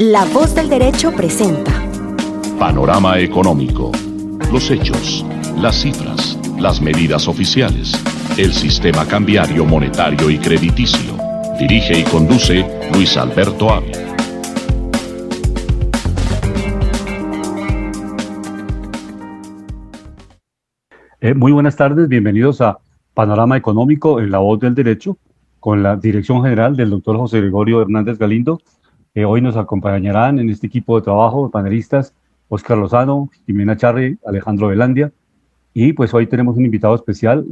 La Voz del Derecho presenta Panorama Económico. Los hechos, las cifras, las medidas oficiales, el sistema cambiario, monetario y crediticio. Dirige y conduce Luis Alberto Ávila. Muy buenas tardes, bienvenidos a Panorama Económico en La Voz del Derecho, con la dirección general del doctor José Gregorio Hernández Galindo. Hoy nos acompañarán en este equipo de trabajo panelistas Óscar Lozano, Jimena Charri, Alejandro Velandia, y pues hoy tenemos un invitado especial,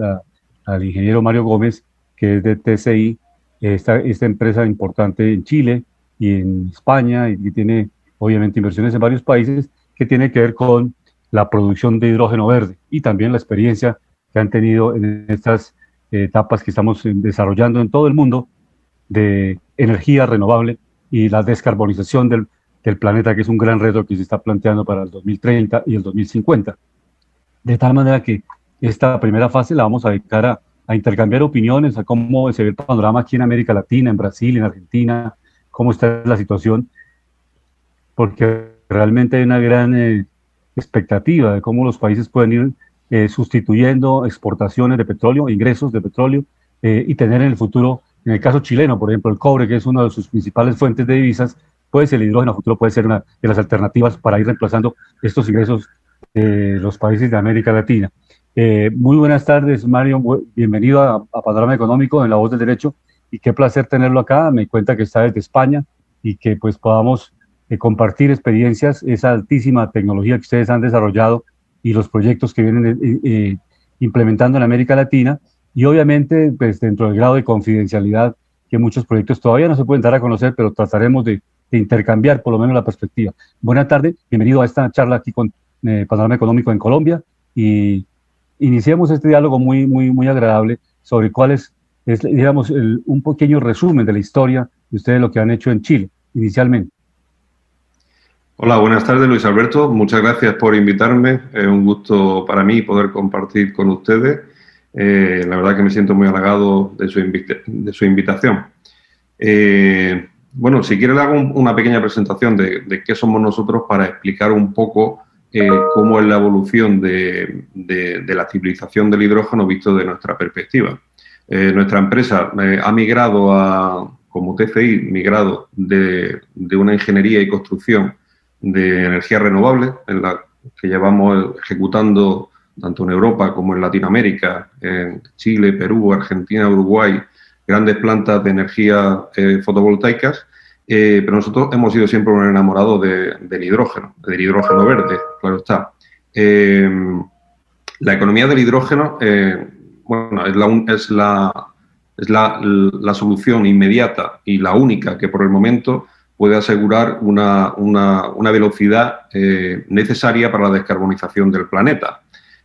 al ingeniero Mario Gómez, que es de TCI, esta empresa importante en Chile y en España, y que tiene obviamente inversiones en varios países, que tiene que ver con la producción de hidrógeno verde y también la experiencia que han tenido en estas etapas que estamos desarrollando en todo el mundo de energía renovable y la descarbonización del planeta, que es un gran reto que se está planteando para el 2030 y el 2050. De tal manera que esta primera fase la vamos a dedicar a intercambiar opiniones, a cómo se ve el panorama aquí en América Latina, en Brasil, en Argentina, cómo está la situación, porque realmente hay una gran expectativa de cómo los países pueden ir sustituyendo exportaciones de petróleo, ingresos de petróleo, y tener en el futuro, en el caso chileno, por ejemplo, el cobre, que es una de sus principales fuentes de divisas, pues el hidrógeno a futuro puede ser una de las alternativas para ir reemplazando estos ingresos de los países de América Latina. Muy buenas tardes, Mario, bienvenido a Panorama Económico en La Voz del Derecho, y qué placer tenerlo acá. Me cuenta que está desde España y que pues podamos compartir experiencias, esa altísima tecnología que ustedes han desarrollado y los proyectos que vienen implementando en América Latina, y obviamente pues dentro del grado de confidencialidad que muchos proyectos todavía no se pueden dar a conocer, pero trataremos de intercambiar por lo menos la perspectiva. Buenas tardes, bienvenido a esta charla aquí con Panorama Económico en Colombia, y iniciemos este diálogo muy agradable sobre cuál es digamos, un pequeño resumen de la historia de ustedes, lo que han hecho en Chile inicialmente. Hola, buenas tardes, Luis Alberto. Muchas gracias por invitarme. Es un gusto para mí poder compartir con ustedes. La verdad que me siento muy halagado de su invitación. Bueno, si quiere le hago una pequeña presentación de qué somos nosotros para explicar un poco cómo es la evolución de la civilización del hidrógeno visto de nuestra perspectiva. Nuestra empresa ha migrado como TCI, migrado de una ingeniería y construcción de energías renovables, en la que llevamos ejecutando tanto en Europa como en Latinoamérica, en Chile, Perú, Argentina, Uruguay, grandes plantas de energía fotovoltaicas, pero nosotros hemos sido siempre un enamorado del hidrógeno verde, claro está. La economía del hidrógeno, bueno, es la solución inmediata y la única que por el momento puede asegurar una velocidad necesaria para la descarbonización del planeta.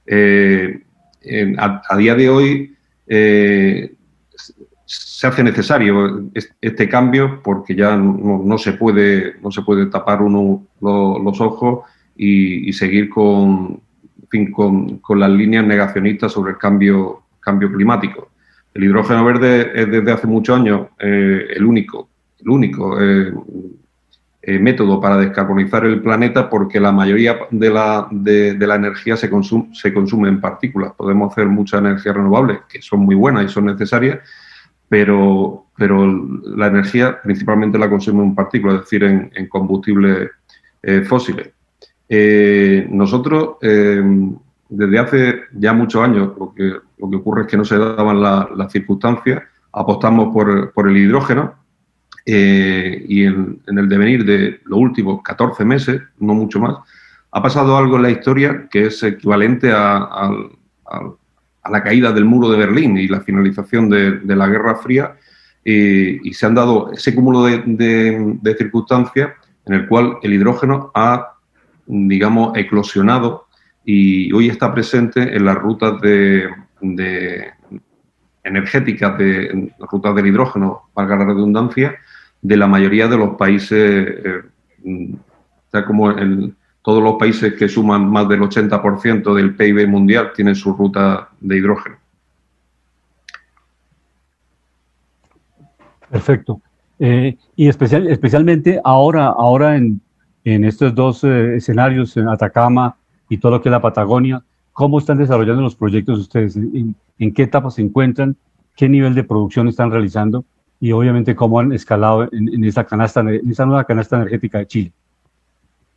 A día de hoy se hace necesario este cambio porque ya no se puede tapar uno los ojos y seguir con las líneas negacionistas sobre el cambio climático. El hidrógeno verde es desde hace muchos años el único método para descarbonizar el planeta, porque la mayoría de la energía se consume en partículas. Podemos hacer muchas energías renovables, que son muy buenas y son necesarias, pero la energía principalmente la consume en partículas, es decir, en combustibles fósiles. Nosotros, desde hace ya muchos años, lo que ocurre es que no se daban las circunstancias, apostamos por el hidrógeno. Y en el devenir de los últimos 14 meses, no mucho más, ha pasado algo en la historia que es equivalente a la caída del muro de Berlín y la finalización de la Guerra Fría, y se han dado ese cúmulo de circunstancias en el cual el hidrógeno ha, digamos, eclosionado y hoy está presente en las rutas energéticas, rutas del hidrógeno, valga la redundancia, de la mayoría de los países, como todos los países que suman más del 80% del PIB mundial tienen su ruta de hidrógeno. Perfecto. Y especialmente ahora en estos dos escenarios, en Atacama y todo lo que es la Patagonia, ¿cómo están desarrollando los proyectos ustedes? ¿En qué etapa se encuentran? ¿Qué nivel de producción están realizando? Y obviamente cómo han escalado en esa nueva canasta energética de Chile.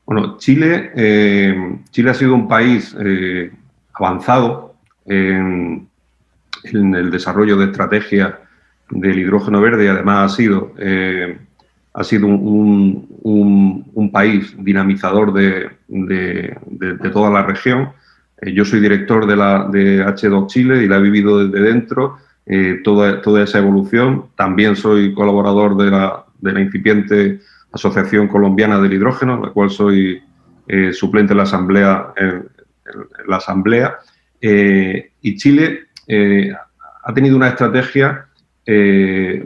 Bueno, Chile ha sido un país avanzado en el desarrollo de estrategias del hidrógeno verde y además ha sido un país dinamizador de toda la región. Yo soy director de H2 Chile y la he vivido desde dentro, toda esa evolución. También soy colaborador de la incipiente Asociación Colombiana del Hidrógeno, la cual soy suplente en la asamblea. Y Chile ha tenido una estrategia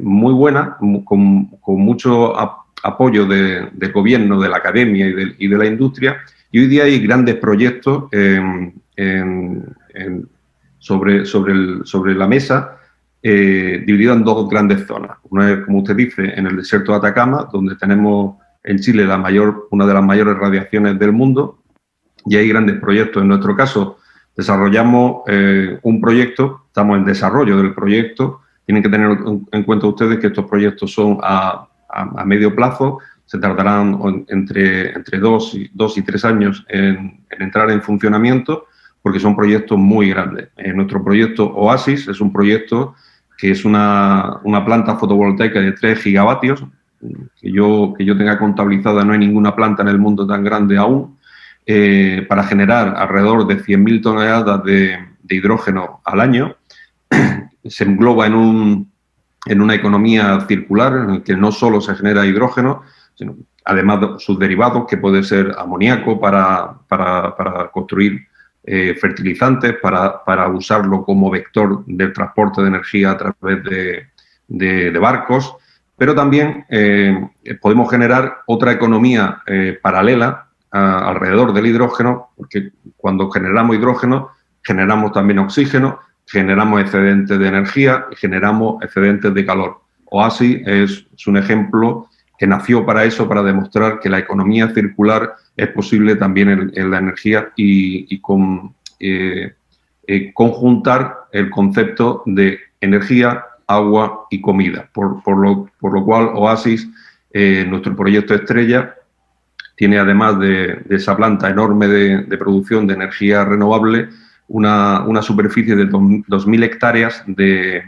muy buena, con mucho apoyo del gobierno, de la academia y de la industria. Y hoy día hay grandes proyectos sobre la mesa, dividido en dos grandes zonas. Una es, como usted dice, en el desierto de Atacama, donde tenemos en Chile una de las mayores radiaciones del mundo, y hay grandes proyectos. En nuestro caso, desarrollamos un proyecto, estamos en desarrollo del proyecto. Tienen que tener en cuenta ustedes que estos proyectos son a medio plazo, se tardarán entre 2 y 3 años en entrar en funcionamiento, porque son proyectos muy grandes. Nuestro proyecto Oasis es un proyecto que es una planta fotovoltaica de 3 gigavatios, que yo tenga contabilizada, no hay ninguna planta en el mundo tan grande aún, para generar alrededor de 100.000 toneladas de hidrógeno al año. Se engloba en una economía circular en la que no solo se genera hidrógeno, sino además de sus derivados, que puede ser amoníaco para construir fertilizantes, para usarlo como vector del transporte de energía a través de barcos, pero también podemos generar otra economía paralela alrededor del hidrógeno, porque cuando generamos hidrógeno generamos también oxígeno, generamos excedentes de energía y generamos excedentes de calor. Oasis es un ejemplo que nació para eso, para demostrar que la economía circular es posible también en la energía y conjuntar el concepto de energía, agua y comida. Por lo cual Oasis, nuestro proyecto estrella, tiene además de esa planta enorme de producción de energía renovable, una superficie de 2.000 hectáreas de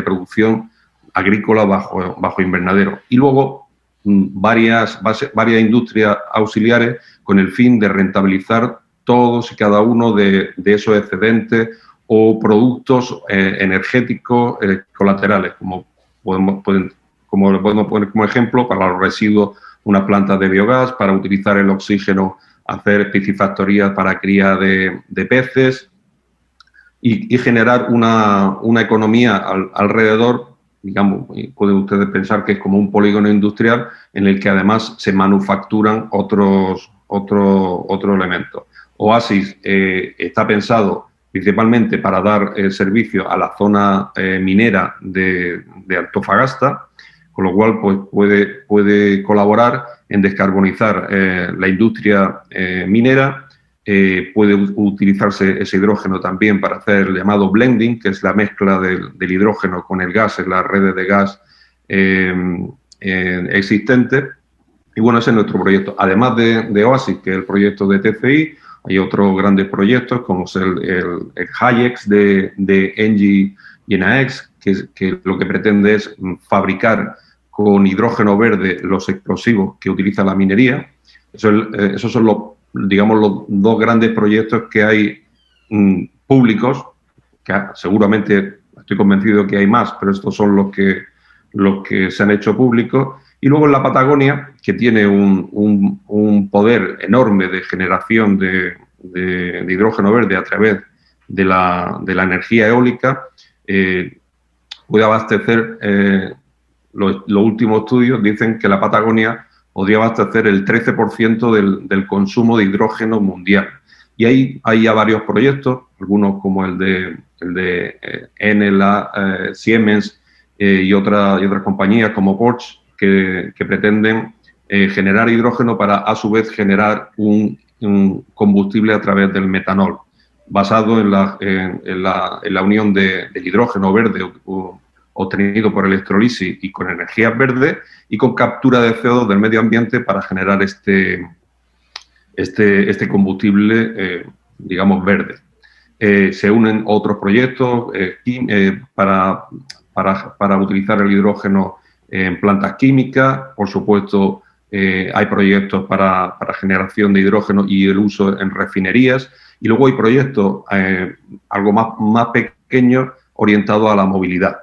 producción agrícola bajo invernadero. Y luego varias industrias auxiliares con el fin de rentabilizar todos y cada uno de esos excedentes o productos energéticos colaterales, como lo podemos poner como ejemplo para los residuos, unas plantas de biogás, para utilizar el oxígeno, hacer piscifactorías para cría de peces y generar una economía alrededor, digamos, pueden ustedes pensar que es como un polígono industrial en el que además se manufacturan otros elementos. Oasis está pensado principalmente para dar servicio a la zona minera de Antofagasta, con lo cual pues, puede colaborar en descarbonizar la industria minera. Puede utilizarse ese hidrógeno también para hacer el llamado blending, que es la mezcla del hidrógeno con el gas en las redes de gas existentes. Y bueno, ese es nuestro proyecto. Además de Oasis, que es el proyecto de TCI, hay otros grandes proyectos como es el HyEx de Engie y Enaex, que lo que pretende es fabricar con hidrógeno verde los explosivos que utiliza la minería. Esos son los dos grandes proyectos que hay públicos, que seguramente estoy convencido que hay más, pero estos son los que se han hecho públicos. Y luego en la Patagonia, que tiene un poder enorme de generación de hidrógeno verde a través de la energía eólica, puede abastecer, los últimos estudios dicen que la Patagonia podría abastecer el 13% del consumo de hidrógeno mundial. Y ahí hay ya varios proyectos, algunos como el de Enel, Siemens y otras compañías como Porsche, que pretenden generar hidrógeno para, a su vez, generar un combustible a través del metanol, basado en la unión del hidrógeno verde obtenido por electrolisis y con energías verdes y con captura de CO2 del medio ambiente para generar este combustible, digamos, verde. Se unen otros proyectos para utilizar el hidrógeno en plantas químicas. Por supuesto, hay proyectos para generación de hidrógeno y el uso en refinerías. Y luego hay proyectos algo más pequeños orientados a la movilidad.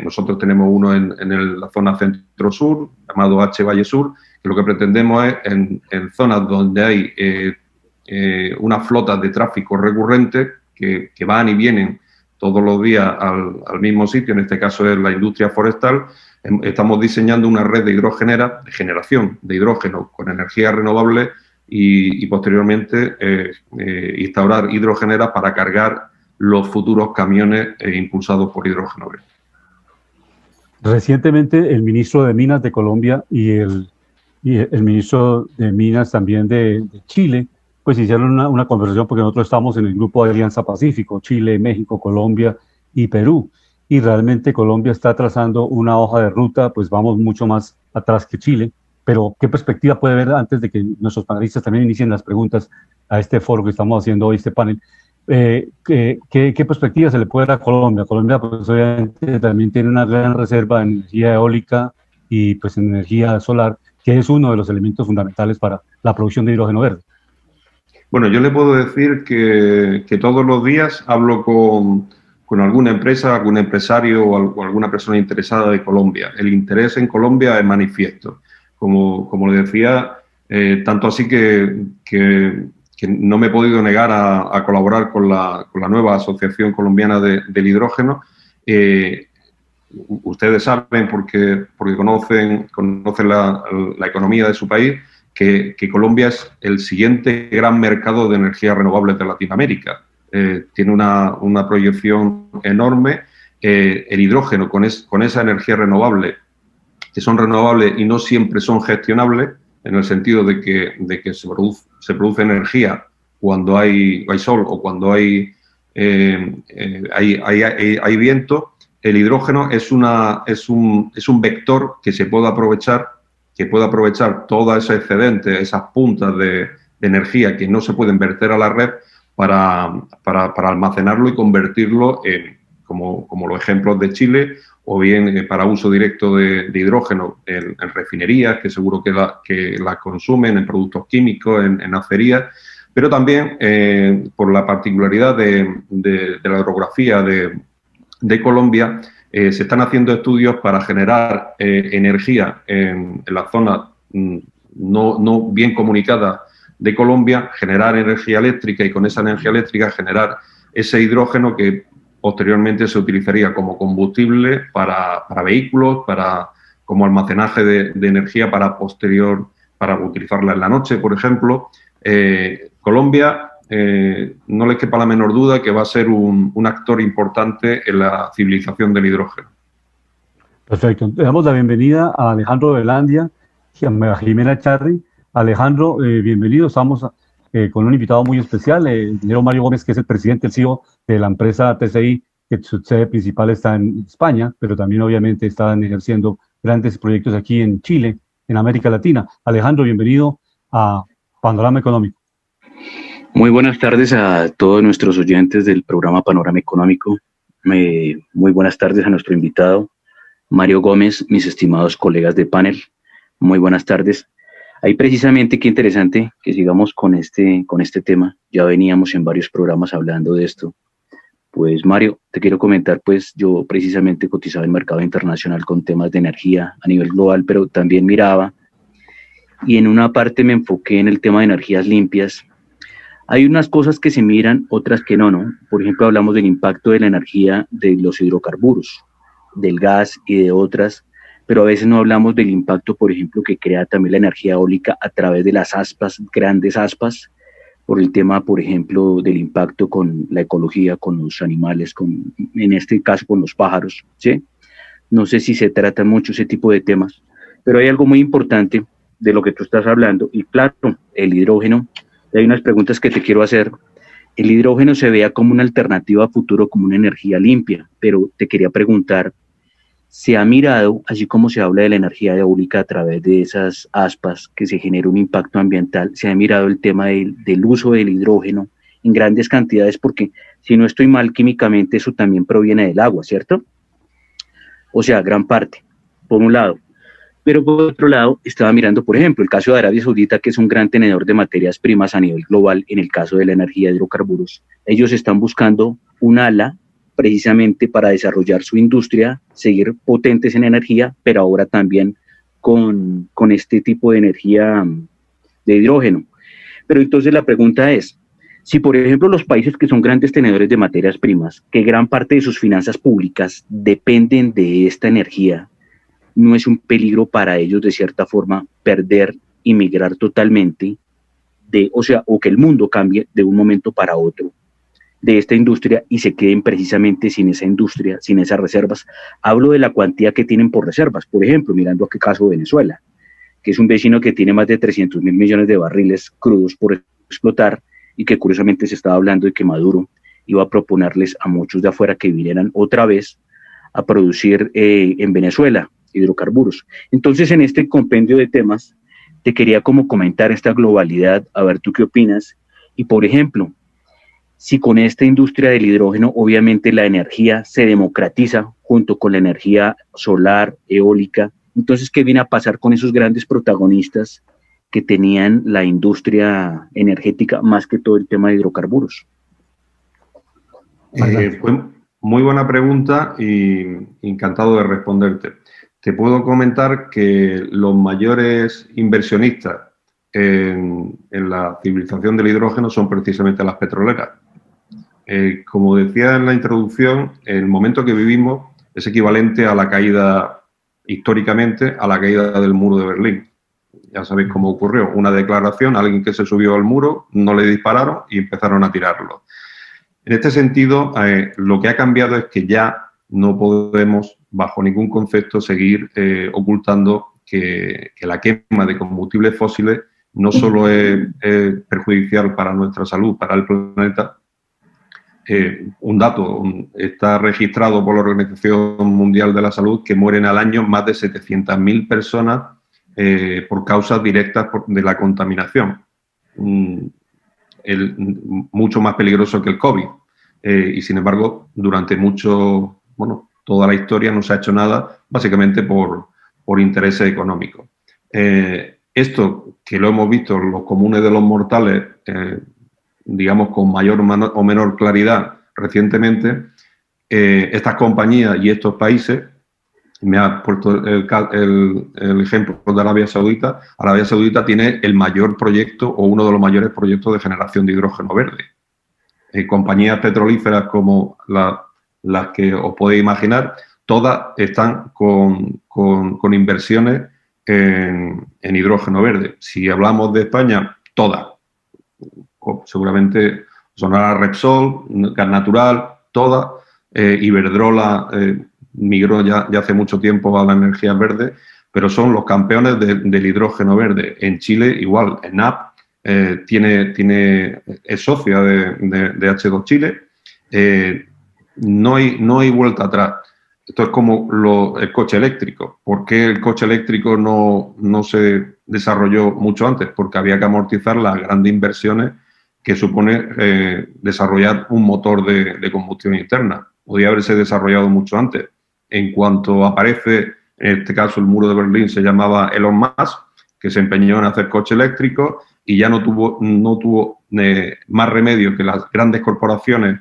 Nosotros tenemos uno en la zona centro-sur, llamado H Valle Sur, que lo que pretendemos es en zonas donde hay unas flotas de tráfico recurrentes que van y vienen todos los días al mismo sitio, en este caso es la industria forestal. Estamos diseñando una red de hidrogenera, de generación de hidrógeno con energías renovables y posteriormente instaurar hidrogeneras para cargar los futuros camiones impulsados por hidrógeno verde. Recientemente el ministro de Minas de Colombia y el ministro de Minas también de Chile, pues hicieron una conversación, porque nosotros estamos en el grupo de Alianza Pacífico, Chile, México, Colombia y Perú, y realmente Colombia está trazando una hoja de ruta, pues vamos mucho más atrás que Chile, pero ¿qué perspectiva puede haber antes de que nuestros panelistas también inicien las preguntas a este foro que estamos haciendo hoy, este panel? ¿Qué perspectiva se le puede dar a Colombia? Colombia, pues obviamente también tiene una gran reserva en energía eólica y pues en energía solar, que es uno de los elementos fundamentales para la producción de hidrógeno verde. Bueno, yo le puedo decir que todos los días hablo con alguna empresa, algún empresario o alguna persona interesada de Colombia. El interés en Colombia es manifiesto. Como le decía, tanto así que no me he podido negar a colaborar con la nueva Asociación Colombiana del Hidrógeno. Ustedes saben, porque conocen la economía de su país, que Colombia es el siguiente gran mercado de energías renovables de Latinoamérica. Tiene una proyección enorme. El hidrógeno con esa energía renovable, que son renovables y no siempre son gestionables, en el sentido de que se produce energía cuando hay sol o cuando hay viento. El hidrógeno es un vector que se puede aprovechar, toda esa excedente, esas puntas de energía que no se pueden verter a la red para almacenarlo y convertirlo como los ejemplos de Chile, o bien para uso directo de hidrógeno en refinerías, que seguro que la consumen, en productos químicos, en acerías, pero también por la particularidad de la orografía de Colombia, se están haciendo estudios para generar energía en la zona no bien comunicada de Colombia, generar energía eléctrica y con esa energía eléctrica generar ese hidrógeno que posteriormente se utilizaría como combustible para vehículos, como almacenaje de energía para utilizarla en la noche, por ejemplo. Colombia, no les quepa la menor duda que va a ser un actor importante en la civilización del hidrógeno. Perfecto. Le damos la bienvenida a Alejandro Velandia y a Jimena Charri. Alejandro, bienvenido. Estamos con un invitado muy especial, el ingeniero Mario Gómez, que es el presidente, el CEO de la empresa TCI, que su sede principal está en España, pero también obviamente están ejerciendo grandes proyectos aquí en Chile, en América Latina. Alejandro, bienvenido a Panorama Económico. Muy buenas tardes a todos nuestros oyentes del programa Panorama Económico. Muy buenas tardes a nuestro invitado, Mario Gómez, mis estimados colegas de panel. Muy buenas tardes. Ahí precisamente, qué interesante que sigamos con este tema. Ya veníamos en varios programas hablando de esto. Pues Mario, te quiero comentar, pues yo precisamente cotizaba en el mercado internacional con temas de energía a nivel global, pero también miraba y en una parte me enfoqué en el tema de energías limpias. Hay unas cosas que se miran, otras que no. Por ejemplo, hablamos del impacto de la energía de los hidrocarburos, del gas y de otras, pero a veces no hablamos del impacto, por ejemplo, que crea también la energía eólica a través de las aspas, grandes aspas, por el tema, por ejemplo, del impacto con la ecología, con los animales, en este caso con los pájaros, ¿sí? No sé si se trata mucho ese tipo de temas. Pero hay algo muy importante de lo que tú estás hablando, y claro, el hidrógeno, hay unas preguntas que te quiero hacer. El hidrógeno se vea como una alternativa a futuro, como una energía limpia, pero te quería preguntar, ¿se ha mirado, así como se habla de la energía eólica a través de esas aspas que se genera un impacto ambiental, se ha mirado el tema del uso del hidrógeno en grandes cantidades? Porque si no estoy mal químicamente, eso también proviene del agua, ¿cierto? O sea, gran parte, por un lado. Pero por otro lado, estaba mirando, por ejemplo, el caso de Arabia Saudita, que es un gran tenedor de materias primas a nivel global en el caso de la energía de hidrocarburos. Ellos están buscando un ala precisamente para desarrollar su industria, seguir potentes en energía, pero ahora también con este tipo de energía de hidrógeno. Pero entonces la pregunta es, si por ejemplo los países que son grandes tenedores de materias primas, que gran parte de sus finanzas públicas dependen de esta energía, ¿no es un peligro para ellos de cierta forma perder y migrar totalmente o que el mundo cambie de un momento para otro de esta industria y se queden precisamente sin esa industria, sin esas reservas? Hablo de la cuantía que tienen por reservas, por ejemplo, mirando a qué caso Venezuela, que es un vecino que tiene más de 300.000 millones de barriles crudos por explotar y que curiosamente se estaba hablando de que Maduro iba a proponerles a muchos de afuera que vinieran otra vez a producir en Venezuela hidrocarburos. Entonces, en este compendio de temas, te quería como comentar esta globalidad, a ver tú qué opinas. Y, por ejemplo, si con esta industria del hidrógeno, obviamente la energía se democratiza junto con la energía solar, eólica, entonces, ¿qué viene a pasar con esos grandes protagonistas que tenían la industria energética más que todo el tema de hidrocarburos? Pues muy buena pregunta y encantado de responderte. Te puedo comentar que los mayores inversionistas en la civilización del hidrógeno son precisamente las petroleras. Como decía en la introducción, el momento que vivimos es equivalente a la caída, históricamente, a la caída del muro de Berlín. Ya sabéis cómo ocurrió. Una declaración, alguien que se subió al muro, no le dispararon y empezaron a tirarlo. En este sentido, lo que ha cambiado es que ya no podemos, bajo ningún concepto, seguir ocultando que la quema de combustibles fósiles no solo es perjudicial para nuestra salud, para el planeta. Un dato, está registrado por la Organización Mundial de la Salud que mueren al año más de 700.000 personas por causas directas de la contaminación. Mucho más peligroso que el COVID. Y sin embargo, durante toda la historia no se ha hecho nada, básicamente por intereses económicos. Esto, que lo hemos visto los comunes de los mortales, digamos, con mayor o menor claridad recientemente, estas compañías y estos países, me ha puesto el ejemplo de Arabia Saudita. Arabia Saudita tiene el mayor proyecto o uno de los mayores proyectos de generación de hidrógeno verde. Compañías petrolíferas como las que os podéis imaginar, todas están con inversiones en hidrógeno verde. Si hablamos de España, todas. Seguramente sonará Repsol, Gas Natural, todas. Iberdrola migró ya hace mucho tiempo a la energía verde, pero son los campeones del hidrógeno verde. En Chile, igual, ENAP es socia de H2 Chile. No hay vuelta atrás. Esto es como el coche eléctrico. ¿Por qué el coche eléctrico no se desarrolló mucho antes? Porque había que amortizar las grandes inversiones que supone desarrollar un motor de combustión interna. Podía haberse desarrollado mucho antes. En cuanto aparece, en este caso el muro de Berlín se llamaba Elon Musk, que se empeñó en hacer coche eléctrico y ya no tuvo más remedio que las grandes corporaciones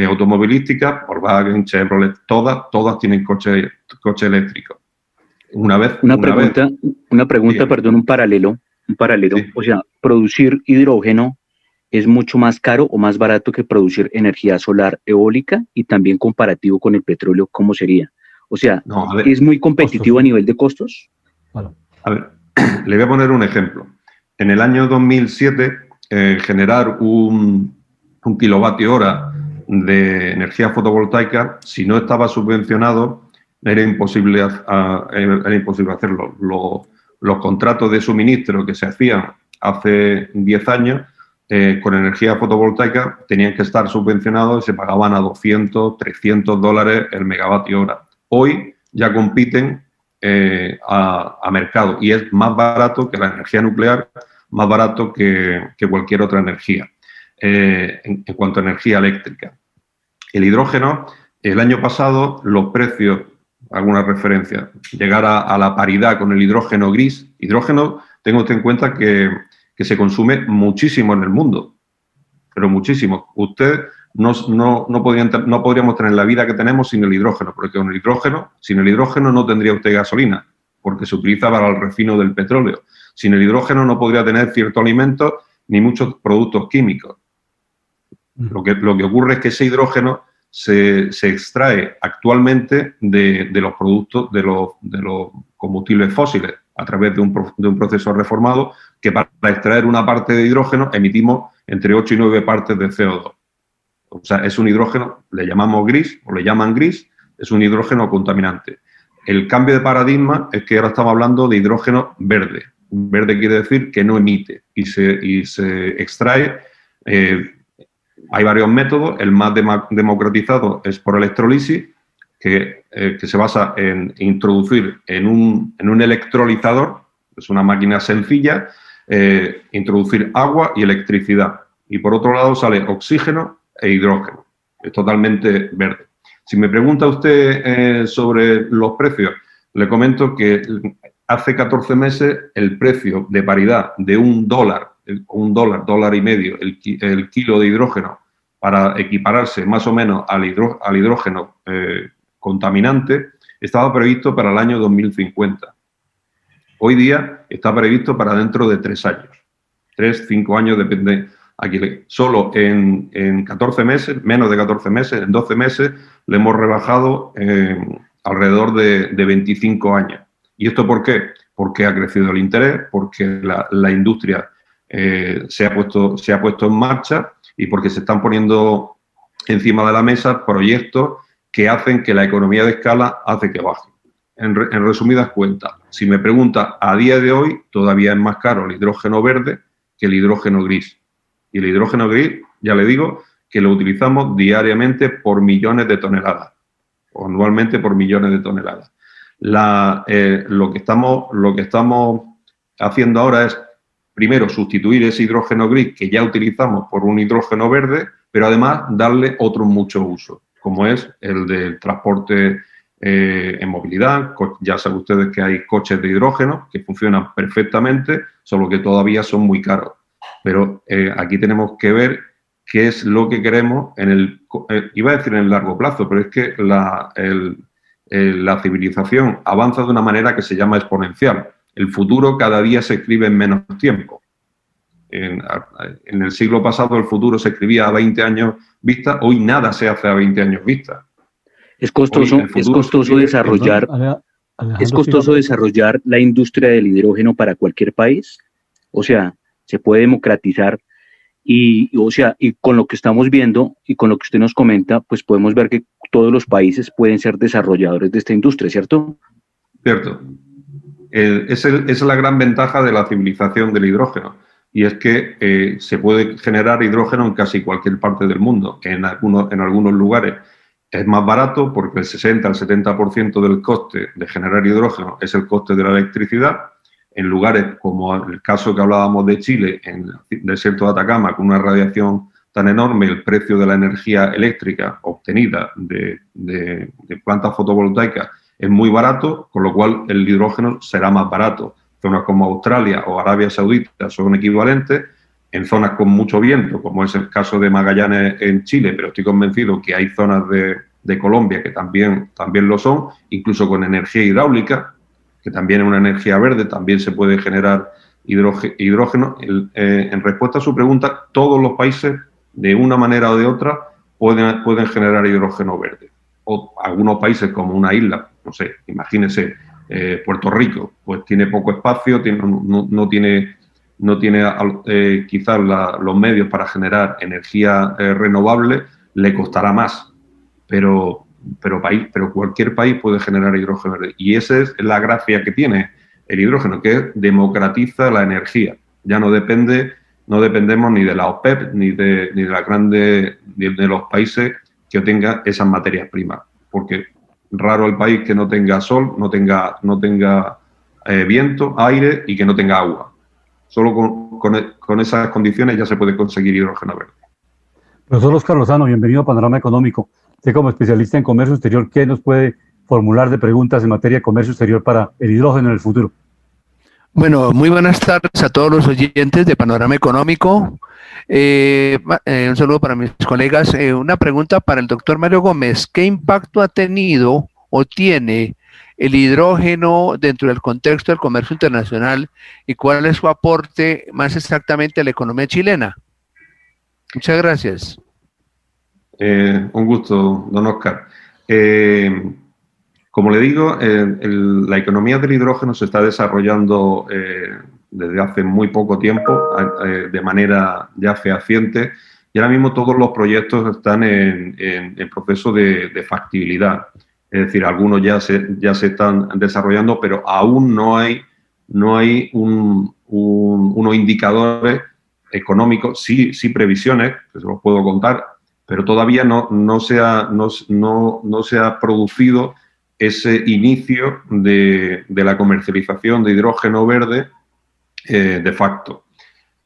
automovilísticas, Volkswagen, Chevrolet, todas tienen coche eléctrico. Una pregunta, perdón, un paralelo. Sí. O sea, producir hidrógeno es mucho más caro o más barato que producir energía solar eólica, y también comparativo con el petróleo, ¿cómo sería? O sea, ¿es muy competitivo a nivel de costos? Bueno. A ver, le voy a poner un ejemplo. En el año 2007, generar un kilovatio hora de energía fotovoltaica, si no estaba subvencionado, era imposible hacerlo. Los contratos de suministro que se hacían hace 10 años con energía fotovoltaica tenían que estar subvencionados y se pagaban a 200, 300 dólares el megavatio hora. Hoy ya compiten a mercado y es más barato que la energía nuclear, más barato que cualquier otra energía en cuanto a energía eléctrica. El hidrógeno, el año pasado los precios, algunas referencias, llegar a la paridad con el hidrógeno gris. Hidrógeno, tenga usted en cuenta que se consume muchísimo en el mundo, pero muchísimo. Usted no podríamos tener la vida que tenemos sin el hidrógeno, porque sin el hidrógeno no tendría usted gasolina, porque se utiliza para el refino del petróleo. Sin el hidrógeno no podría tener ciertos alimentos ni muchos productos químicos. Lo que ocurre es que ese hidrógeno se extrae actualmente de los productos, de los combustibles fósiles, a través de un proceso reformado que para extraer una parte de hidrógeno emitimos entre 8 y 9 partes de CO2. O sea, es un hidrógeno, le llamamos gris, o le llaman gris, es un hidrógeno contaminante. El cambio de paradigma es que ahora estamos hablando de hidrógeno verde. Verde quiere decir que no emite y se extrae. Hay varios métodos, el más democratizado es por electrolisis, que se basa en introducir en un electrolizador, es una máquina sencilla, introducir agua y electricidad. Y por otro lado sale oxígeno e hidrógeno. Es totalmente verde. Si me pregunta usted sobre los precios, le comento que hace 14 meses el precio de paridad de $1 y medio, el kilo de hidrógeno, para equipararse más o menos al hidrógeno contaminante, estaba previsto para el año 2050. Hoy día está previsto para dentro de 3 años. 3, 5 años, depende. Aquí solo en 14 meses, menos de 14 meses, en 12 meses, le hemos rebajado alrededor de 25 años. ¿Y esto por qué? Porque ha crecido el interés, porque la industria se ha puesto en marcha y porque se están poniendo encima de la mesa proyectos que hacen que la economía de escala hace que baje. En resumidas cuentas, si me pregunta, a día de hoy todavía es más caro el hidrógeno verde que el hidrógeno gris. Y el hidrógeno gris, ya le digo, que lo utilizamos diariamente por millones de toneladas, o anualmente por millones de toneladas. Lo que estamos haciendo ahora es, primero, sustituir ese hidrógeno gris que ya utilizamos por un hidrógeno verde, pero además darle otro mucho uso, como es el del transporte en movilidad. Ya saben ustedes que hay coches de hidrógeno que funcionan perfectamente, solo que todavía son muy caros. Pero aquí tenemos que ver qué es lo que queremos iba a decir en el largo plazo, pero es que la civilización avanza de una manera que se llama exponencial. El futuro cada día se escribe en menos tiempo. En el siglo pasado el futuro se escribía a 20 años vista, hoy nada se hace a 20 años vista. Es costoso desarrollar la industria del hidrógeno para cualquier país. O sea, se puede democratizar y con lo que estamos viendo y con lo que usted nos comenta, pues podemos ver que todos los países pueden ser desarrolladores de esta industria, ¿cierto? Cierto. Esa es la gran ventaja de la civilización del hidrógeno, y es que se puede generar hidrógeno en casi cualquier parte del mundo. En algunos lugares es más barato porque el 60 al 70% del coste de generar hidrógeno es el coste de la electricidad. En lugares como el caso que hablábamos de Chile, en el desierto de Atacama, con una radiación tan enorme, el precio de la energía eléctrica obtenida de plantas fotovoltaicas es muy barato, con lo cual el hidrógeno será más barato. Zonas como Australia o Arabia Saudita son equivalentes. En zonas con mucho viento, como es el caso de Magallanes en Chile, pero estoy convencido que hay zonas de Colombia que también lo son, incluso con energía hidráulica, que también es una energía verde, también se puede generar hidrógeno. En respuesta a su pregunta, todos los países, de una manera o de otra, pueden generar hidrógeno verde. O algunos países como una isla, no sé, imagínese, Puerto Rico, pues tiene poco espacio, no tiene quizás los medios para generar energía renovable, le costará más. Pero pero cualquier país puede generar hidrógeno verde. Y esa es la gracia que tiene el hidrógeno, que democratiza la energía. Ya no dependemos ni de la OPEP ni de los países que tengan esas materias primas, porque raro el país que no tenga sol, no tenga viento, aire y que no tenga agua. Solo con esas condiciones ya se puede conseguir hidrógeno verde. Profesor Óscar Lozano, bienvenido a Panorama Económico. Usted como especialista en comercio exterior, ¿qué nos puede formular de preguntas en materia de comercio exterior para el hidrógeno en el futuro? Bueno, muy buenas tardes a todos los oyentes de Panorama Económico. Un saludo para mis colegas. Una pregunta para el doctor Mario Gómez. ¿Qué impacto ha tenido o tiene el hidrógeno dentro del contexto del comercio internacional y cuál es su aporte más exactamente a la economía chilena? Muchas gracias. Un gusto, don Óscar. Como le digo, la economía del hidrógeno se está desarrollando desde hace muy poco tiempo, de manera ya fehaciente, y ahora mismo todos los proyectos están en proceso de factibilidad. Es decir, algunos ya se están desarrollando, pero aún no hay unos indicadores económicos, sí previsiones, que se los puedo contar, pero todavía no se ha producido ese inicio de la comercialización de hidrógeno verde de facto.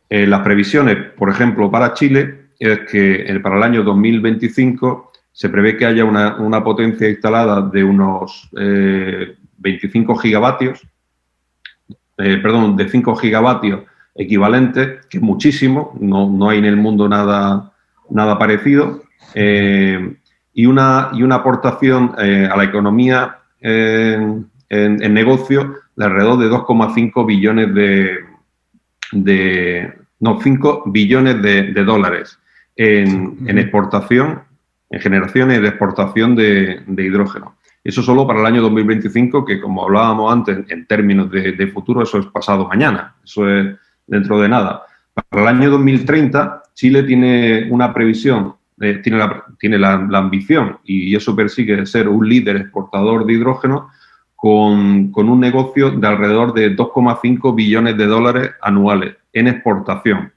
Las previsiones, por ejemplo, para Chile, es que para el año 2025 se prevé que haya una potencia instalada de unos 25 gigavatios, de 5 gigavatios equivalentes, que es muchísimo, no hay en el mundo nada parecido, y una aportación a la economía en negocio de alrededor de 2,5 billones 5 billones de dólares en exportación, en generaciones de exportación de hidrógeno. Eso solo para el año 2025, que como hablábamos antes, en términos de futuro, eso es pasado mañana, eso es dentro de nada. Para el año 2030, Chile tiene una previsión, tiene la ambición, y eso persigue ser un líder exportador de hidrógeno con un negocio de alrededor de 2,5 billones de dólares anuales en exportación.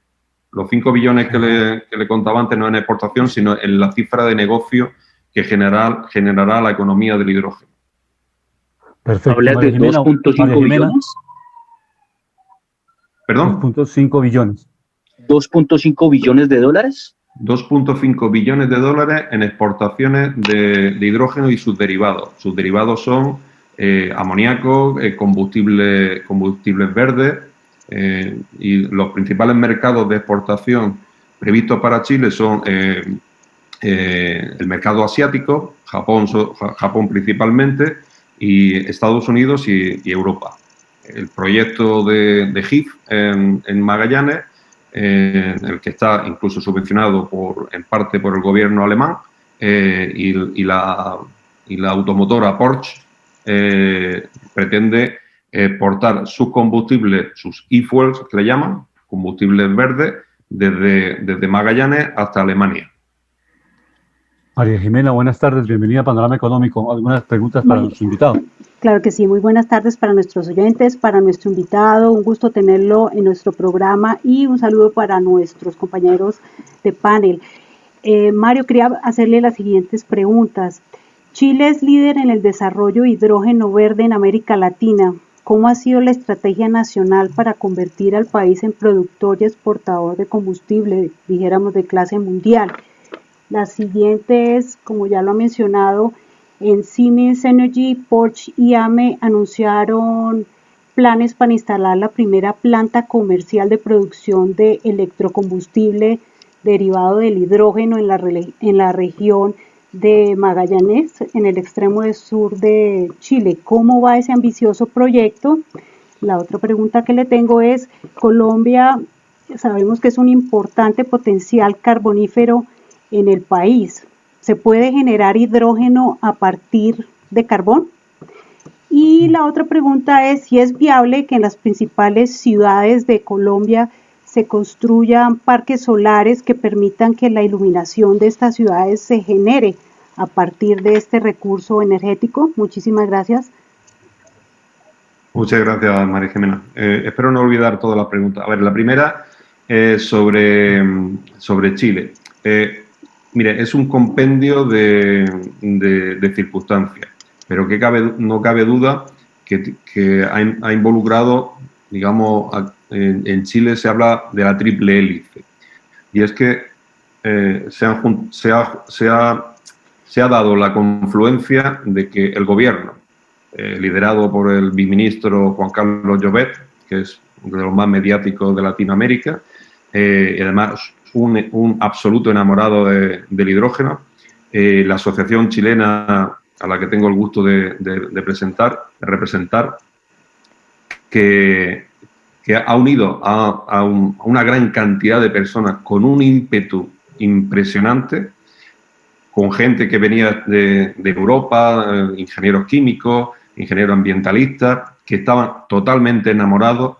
Los 5 billones que le contaba antes no en exportación, sino en la cifra de negocio que generará la economía del hidrógeno. Perfecto. ¿Hablas de 2.5 billones? ¿Perdón? 2.5 billones. ¿2.5 billones de dólares? 2.5 billones de dólares en exportaciones de hidrógeno y sus derivados. Sus derivados son amoníaco, combustibles verdes, y los principales mercados de exportación previstos para Chile son el mercado asiático, Japón principalmente, y Estados Unidos y Europa. El proyecto de HIF en Magallanes, el que está incluso subvencionado en parte por el gobierno alemán, y la automotora Porsche pretende exportar sus combustibles, sus e-fuels, que le llaman, combustibles verdes, desde Magallanes hasta Alemania. María Jimena, buenas tardes, bienvenida a Panorama Económico. ¿Algunas preguntas para nuestro invitado? Claro que sí, muy buenas tardes para nuestros oyentes, para nuestro invitado, un gusto tenerlo en nuestro programa y un saludo para nuestros compañeros de panel. Mario, quería hacerle las siguientes preguntas. Chile es líder en el desarrollo de hidrógeno verde en América Latina. ¿Cómo ha sido la estrategia nacional para convertir al país en productor y exportador de combustible, dijéramos, de clase mundial? La siguiente es, como ya lo ha mencionado, en Siemens Energy, Porsche y AME anunciaron planes para instalar la primera planta comercial de producción de electrocombustible derivado del hidrógeno en la región de Magallanes, en el extremo sur de Chile. ¿Cómo va ese ambicioso proyecto? La otra pregunta que le tengo es, Colombia, sabemos que es un importante potencial carbonífero en el país. ¿Se puede generar hidrógeno a partir de carbón? Y la otra pregunta es si es viable que en las principales ciudades de Colombia se construyan parques solares que permitan que la iluminación de estas ciudades se genere a partir de este recurso energético? Muchísimas gracias. Muchas gracias, María Jimena. Espero no olvidar todas las preguntas. A ver, la primera sobre Chile. Mire, es un compendio de circunstancias, pero que no cabe duda que ha involucrado, digamos, en Chile se habla de la triple hélice. Y es que se ha dado la confluencia de que el gobierno, liderado por el biministro Juan Carlos Llobet, que es uno de los más mediáticos de Latinoamérica, y además un absoluto enamorado del hidrógeno, la asociación chilena a la que tengo el gusto de representar, que ha unido a una gran cantidad de personas con un ímpetu impresionante, con gente que venía de Europa, ingenieros químicos, ingenieros ambientalistas, que estaban totalmente enamorados.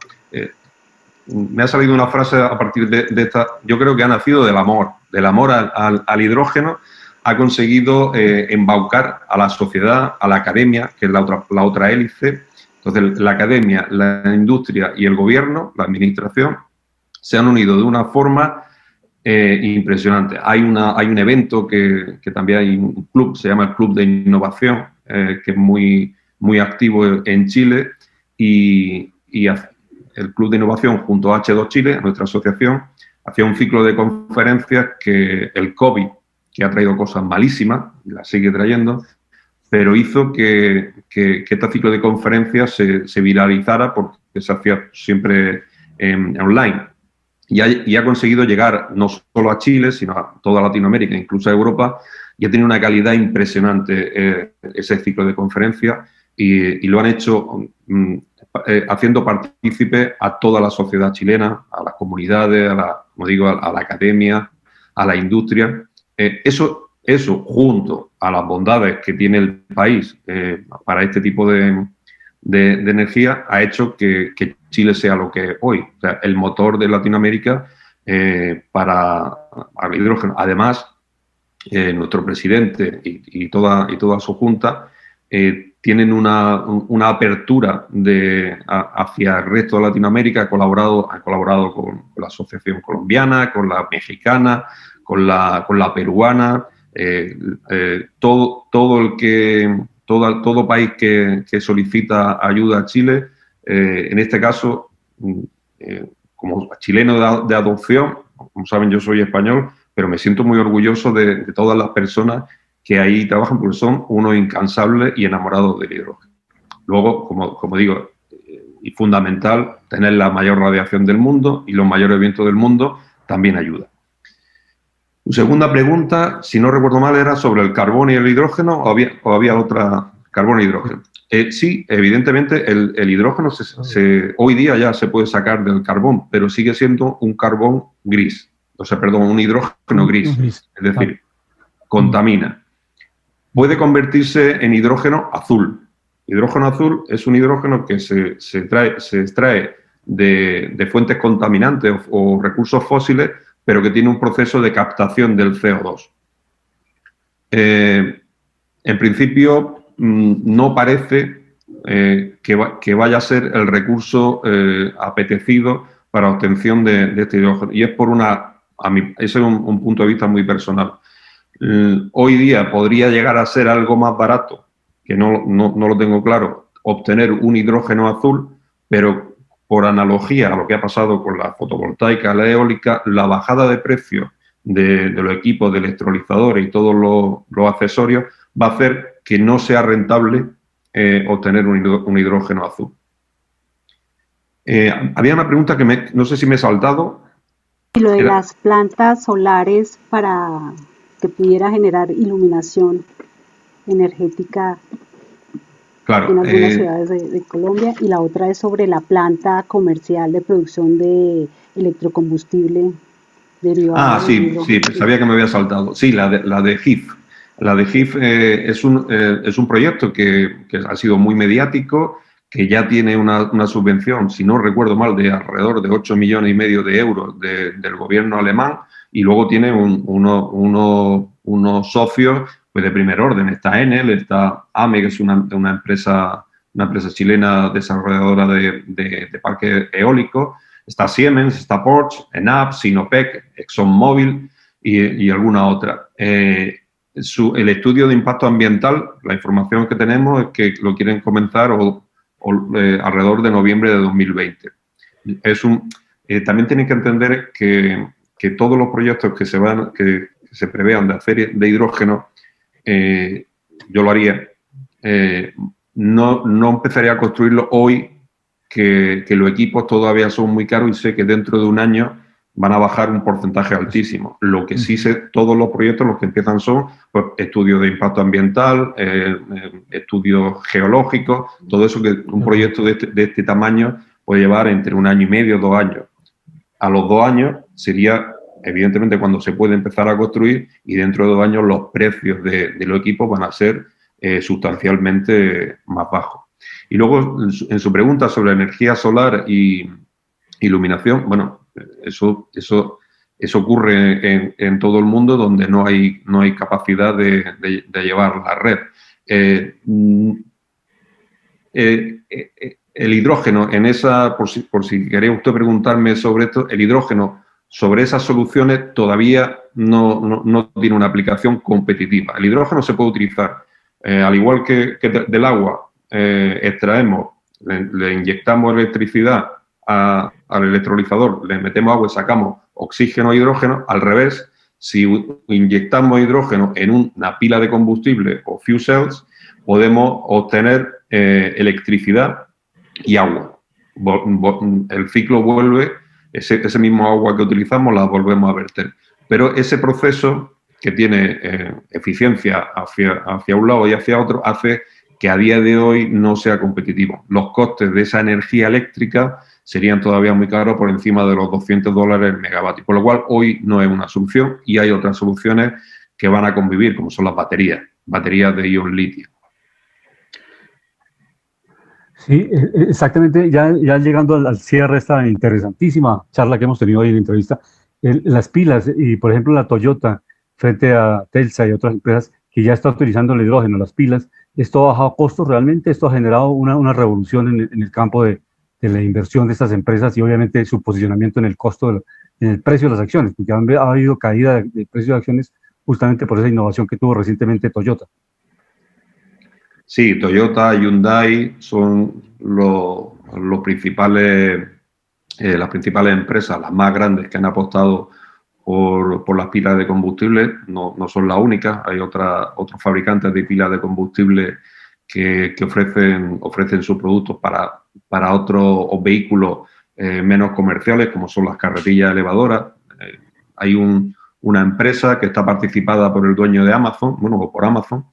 Me ha salido una frase a partir de esta, yo creo que ha nacido del amor al hidrógeno, ha conseguido embaucar a la sociedad, a la academia, que es la otra hélice. Entonces, la academia, la industria y el gobierno, la administración, se han unido de una forma impresionante. Hay un evento que también hay un club, se llama el Club de Innovación, que es muy activo en Chile, y el Club de Innovación junto a H2 Chile, nuestra asociación, hacía un ciclo de conferencias que el COVID, que ha traído cosas malísimas, y las sigue trayendo, pero hizo que este ciclo de conferencias se viralizara porque se hacía siempre online. Y ha conseguido llegar no solo a Chile, sino a toda Latinoamérica, incluso a Europa, y ha tenido una calidad impresionante ese ciclo de conferencias, y lo han hecho haciendo partícipe a toda la sociedad chilena, a las comunidades, como digo, a la academia, a la industria. Eso junto a las bondades que tiene el país para este tipo de energía, ha hecho que Chile sea lo que es hoy, o sea, el motor de Latinoamérica para el hidrógeno. Además, nuestro presidente y toda su junta tienen una apertura hacia el resto de Latinoamérica. Ha colaborado con la asociación colombiana, con la mexicana, con la peruana. Todo país que solicita ayuda a Chile, en este caso, como chileno de adopción, como saben, yo soy español, pero me siento muy orgulloso de todas las personas que ahí trabajan, porque son unos incansables y enamorados del hidrógeno. Luego, como digo, y fundamental, tener la mayor radiación del mundo y los mayores vientos del mundo también ayuda. Tu segunda pregunta, si no recuerdo mal, era sobre el carbón y el hidrógeno, o había otra, carbón e hidrógeno. Sí, evidentemente el hidrógeno hoy día ya se puede sacar del carbón, pero sigue siendo un carbón gris, un hidrógeno gris, es decir, contamina. Puede convertirse en hidrógeno azul. Hidrógeno azul es un hidrógeno que se extrae de fuentes contaminantes o recursos fósiles, pero que tiene un proceso de captación del CO2. En principio, no parece que vaya a ser el recurso apetecido para obtención de este hidrógeno. Y es ese es un punto de vista muy personal. Hoy día podría llegar a ser algo más barato, que no lo tengo claro, obtener un hidrógeno azul, pero por analogía a lo que ha pasado con la fotovoltaica, la eólica, la bajada de precio de los equipos de electrolizadores y todos los accesorios va a hacer que no sea rentable obtener un hidrógeno azul. Había una pregunta que no sé si me he saltado. Y lo de las plantas solares para que pudiera generar iluminación energética, claro, en algunas ciudades de Colombia, y la otra es sobre la planta comercial de producción de electrocombustible derivado. Sí, sabía que me había saltado. Sí, la de GIF. La de GIF es un proyecto que ha sido muy mediático, que ya tiene una subvención, si no recuerdo mal, de alrededor de 8,5 millones de euros del gobierno alemán, y luego tiene unos socios pues de primer orden. Está Enel, está AME, que es una empresa chilena desarrolladora de parques eólicos, está Siemens, está Porsche, ENAP, Sinopec, ExxonMobil y alguna otra. El estudio de impacto ambiental, la información que tenemos es que lo quieren comenzar alrededor de noviembre de 2020. También tienen que entender que todos los proyectos que se prevean de hacer de hidrógeno, yo lo haría. No empezaría a construirlo hoy, que los equipos todavía son muy caros y sé que dentro de un año van a bajar un porcentaje altísimo. Lo que sí sé, todos los proyectos los que empiezan son pues, estudios de impacto ambiental, estudios geológicos, todo eso que un proyecto de este tamaño puede llevar entre 1 año y medio, 2 años. A los 2 años sería, evidentemente, cuando se puede empezar a construir y dentro de 2 años los precios de los equipos van a ser sustancialmente más bajos. Y luego, en su pregunta sobre energía solar y iluminación, bueno, eso ocurre en todo el mundo donde no hay capacidad de llevar la red. El hidrógeno, por si quería usted preguntarme sobre esto, el hidrógeno sobre esas soluciones todavía no tiene una aplicación competitiva. El hidrógeno se puede utilizar, al igual que del agua, extraemos, le inyectamos electricidad al electrolizador, le metemos agua y sacamos oxígeno e hidrógeno. Al revés, si inyectamos hidrógeno en una pila de combustible o fuel cells, podemos obtener electricidad y agua. El ciclo vuelve, ese mismo agua que utilizamos la volvemos a verter. Pero ese proceso que tiene eficiencia hacia un lado y hacia otro hace que a día de hoy no sea competitivo. Los costes de esa energía eléctrica serían todavía muy caros, por encima de los $200 el megavatio, por lo cual hoy no es una solución y hay otras soluciones que van a convivir, como son las baterías de ion litio. Sí, exactamente, ya llegando al cierre de esta interesantísima charla que hemos tenido hoy en la entrevista, las pilas y, por ejemplo, la Toyota, frente a Telsa y otras empresas que ya están utilizando el hidrógeno, las pilas, ¿esto ha bajado costos realmente? ¿Esto ha generado una revolución en el campo de la inversión de estas empresas y obviamente su posicionamiento en el costo, en el precio de las acciones? Porque ha habido caída de precio de acciones justamente por esa innovación que tuvo recientemente Toyota. Sí, Toyota, Hyundai son las principales empresas, las más grandes que han apostado por las pilas de combustible. No son las únicas, hay otros fabricantes de pilas de combustible que ofrecen sus productos para otros vehículos menos comerciales, como son las carretillas elevadoras. Hay una empresa que está participada por el dueño de Amazon, o por Amazon,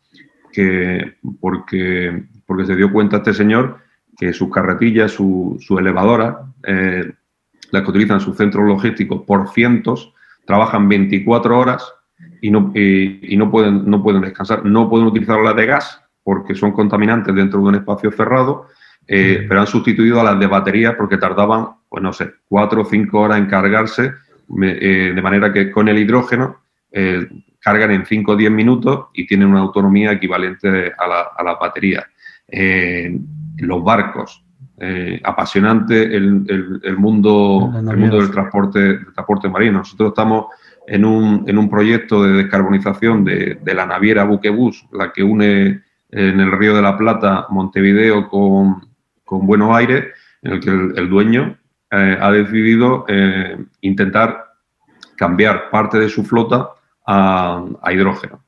porque se dio cuenta este señor que sus carretillas, su elevadora, las que utilizan sus centros logísticos por cientos, trabajan 24 horas y no pueden descansar. No pueden utilizar las de gas porque son contaminantes dentro de un espacio cerrado, pero han sustituido a las de batería porque tardaban, 4 o 5 horas en cargarse, de manera que con el hidrógeno cargan en 5 o 10 minutos y tienen una autonomía equivalente a la batería. Los barcos, apasionante el mundo del transporte marino. Nosotros estamos en un proyecto de descarbonización de la naviera Buquebus, la que une en el Río de la Plata Montevideo con Buenos Aires, en el que el dueño ha decidido intentar cambiar parte de su flota a hidrógeno.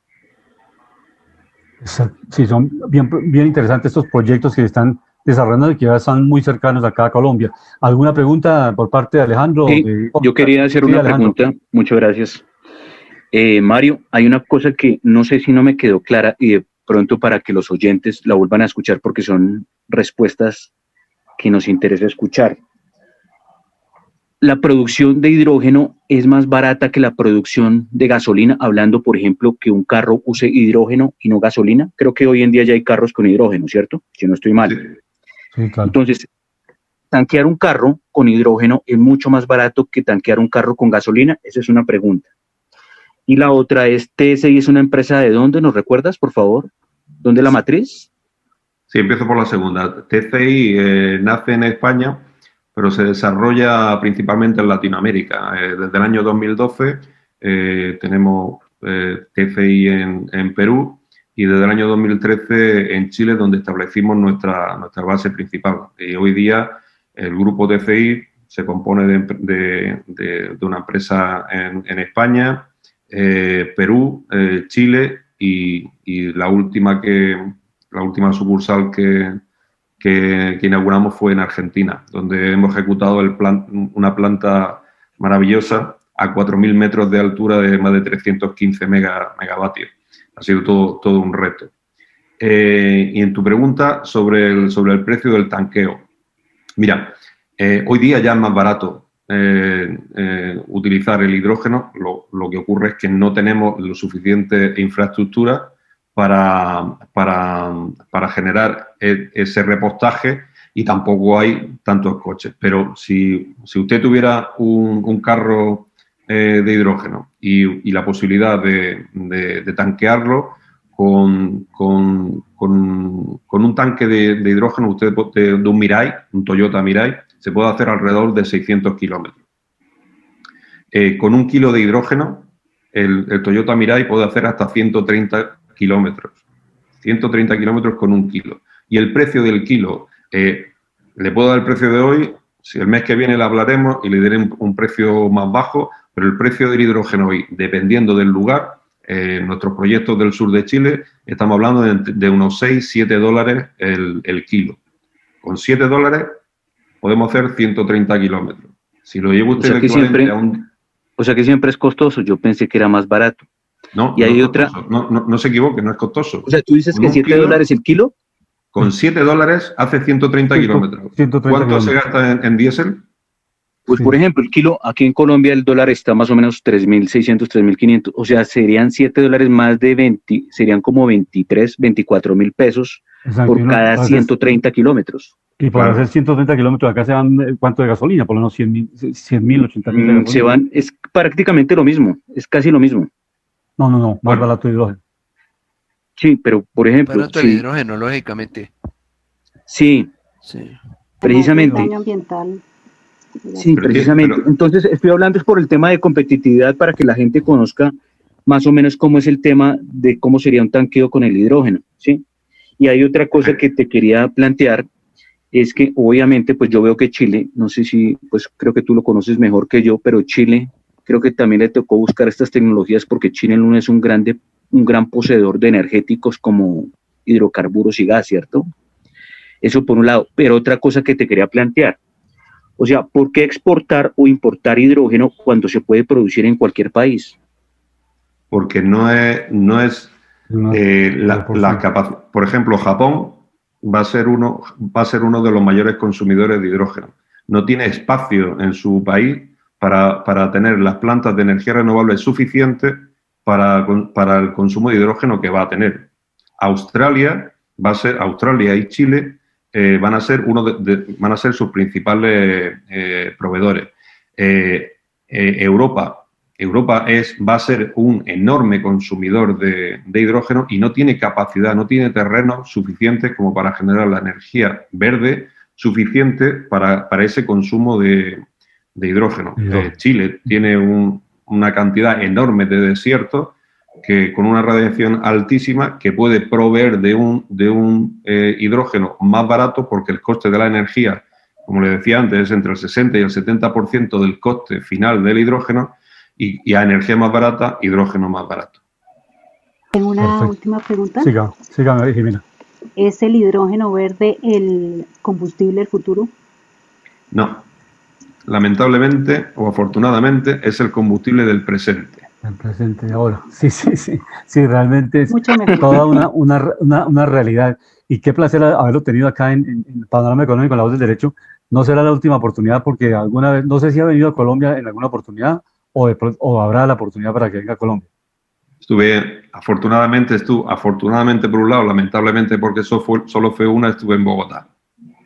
Sí, son bien interesantes estos proyectos que están desarrollando y que ya están muy cercanos acá a Colombia. ¿Alguna pregunta por parte de Alejandro? Sí, yo quería hacer una pregunta. Muchas gracias. Mario, hay una cosa que no sé si no me quedó clara y de pronto para que los oyentes la vuelvan a escuchar porque son respuestas que nos interesa escuchar. La producción de hidrógeno es más barata que la producción de gasolina, hablando, por ejemplo, que un carro use hidrógeno y no gasolina. Creo que hoy en día ya hay carros con hidrógeno, ¿cierto? Si no estoy mal. Sí, claro. Entonces, tanquear un carro con hidrógeno es mucho más barato que tanquear un carro con gasolina. Esa es una pregunta. Y la otra es, TSI es una empresa de dónde, ¿nos recuerdas, por favor? ¿Dónde la matriz? Sí, empiezo por la segunda. TCI nace en España, pero se desarrolla principalmente en Latinoamérica. Desde el año 2012 tenemos TCI en Perú y desde el año 2013 en Chile, donde establecimos nuestra base principal. Y hoy día el grupo TCI se compone de una empresa en España, Perú, Chile y la última sucursal que inauguramos fue en Argentina, donde hemos ejecutado una planta maravillosa a 4.000 metros de altura de más de 315 megavatios. Ha sido todo un reto. Y en tu pregunta sobre el precio del tanqueo. Mira, hoy día ya es más barato utilizar el hidrógeno. Lo que ocurre es que no tenemos lo suficiente infraestructura para generar ese repostaje y tampoco hay tantos coches. Pero si usted tuviera un carro de hidrógeno y la posibilidad de tanquearlo con un tanque de hidrógeno, usted de un Mirai, un Toyota Mirai, se puede hacer alrededor de 600 kilómetros. Con 1 kilo de hidrógeno, el Toyota Mirai puede hacer hasta 130 kilómetros. 130 kilómetros con 1 kilo. Y el precio del kilo, le puedo dar el precio de hoy, si el mes que viene le hablaremos y le daré un precio más bajo, pero el precio del hidrógeno hoy, dependiendo del lugar, nuestros proyectos del sur de Chile, estamos hablando de unos $6-7 el kilo. Con $7 podemos hacer 130 kilómetros. Si lo lleva usted o sea que siempre es costoso. Yo pensé que era más barato. No, y hay otra. No se equivoque, no es costoso. O sea, tú dices que $7 el kilo. Con $7 hace 130 kilómetros. ¿Cuánto se gasta en diésel? Pues, por ejemplo, el kilo, aquí en Colombia el dólar está más o menos 3.600, 3.500. O sea, serían $7 más de 20, serían como 23, 24 mil pesos por cada 130 kilómetros. Y para hacer 130 kilómetros acá se van, ¿cuánto de gasolina? Por lo menos 100.000, 80.000 se van, es prácticamente lo mismo, es casi lo mismo. No, más barato el hidrógeno. Sí, pero por ejemplo... Barato el hidrógeno, lógicamente. Sí, precisamente. Daño ambiental. Sí, precisamente. Entonces, estoy hablando es por el tema de competitividad para que la gente conozca más o menos cómo es el tema de cómo sería un tanqueo con el hidrógeno, ¿sí? Y hay otra cosa que te quería plantear, es que obviamente, pues yo veo que Chile, no sé si, pues creo que tú lo conoces mejor que yo, pero Chile creo que también le tocó buscar estas tecnologías porque Chile no es un gran poseedor de energéticos como hidrocarburos y gas, ¿cierto? Eso por un lado. Pero otra cosa que te quería plantear, o sea, ¿por qué exportar o importar hidrógeno cuando se puede producir en cualquier país? Porque no es la capacidad. Por ejemplo, Japón va a ser uno de los mayores consumidores de hidrógeno. No tiene espacio en su país para tener las plantas de energía renovable suficientes para el consumo de hidrógeno que va a tener. Australia y Chile van a ser sus principales proveedores. Europa va a ser un enorme consumidor de hidrógeno y no tiene capacidad, no tiene terrenos suficientes como para generar la energía verde suficiente para ese consumo de hidrógeno. Chile tiene una cantidad enorme de desiertos que con una radiación altísima que puede proveer de un hidrógeno más barato porque el coste de la energía, como le decía antes, es entre el 60 y el 70% del coste final del hidrógeno y a energía más barata, hidrógeno más barato. Tengo una última pregunta. Sígame, Jimena. ¿Es el hidrógeno verde el combustible del futuro? No. Lamentablemente o afortunadamente es el combustible del presente. El presente de ahora. Sí, realmente es mucho mejor. Toda una realidad. Y qué placer haberlo tenido acá en Panorama Económico, en La Voz del Derecho. No será la última oportunidad porque alguna vez, no sé si ha venido a Colombia en alguna oportunidad o habrá la oportunidad para que venga a Colombia. Afortunadamente por un lado, lamentablemente porque solo fue una, estuve en Bogotá.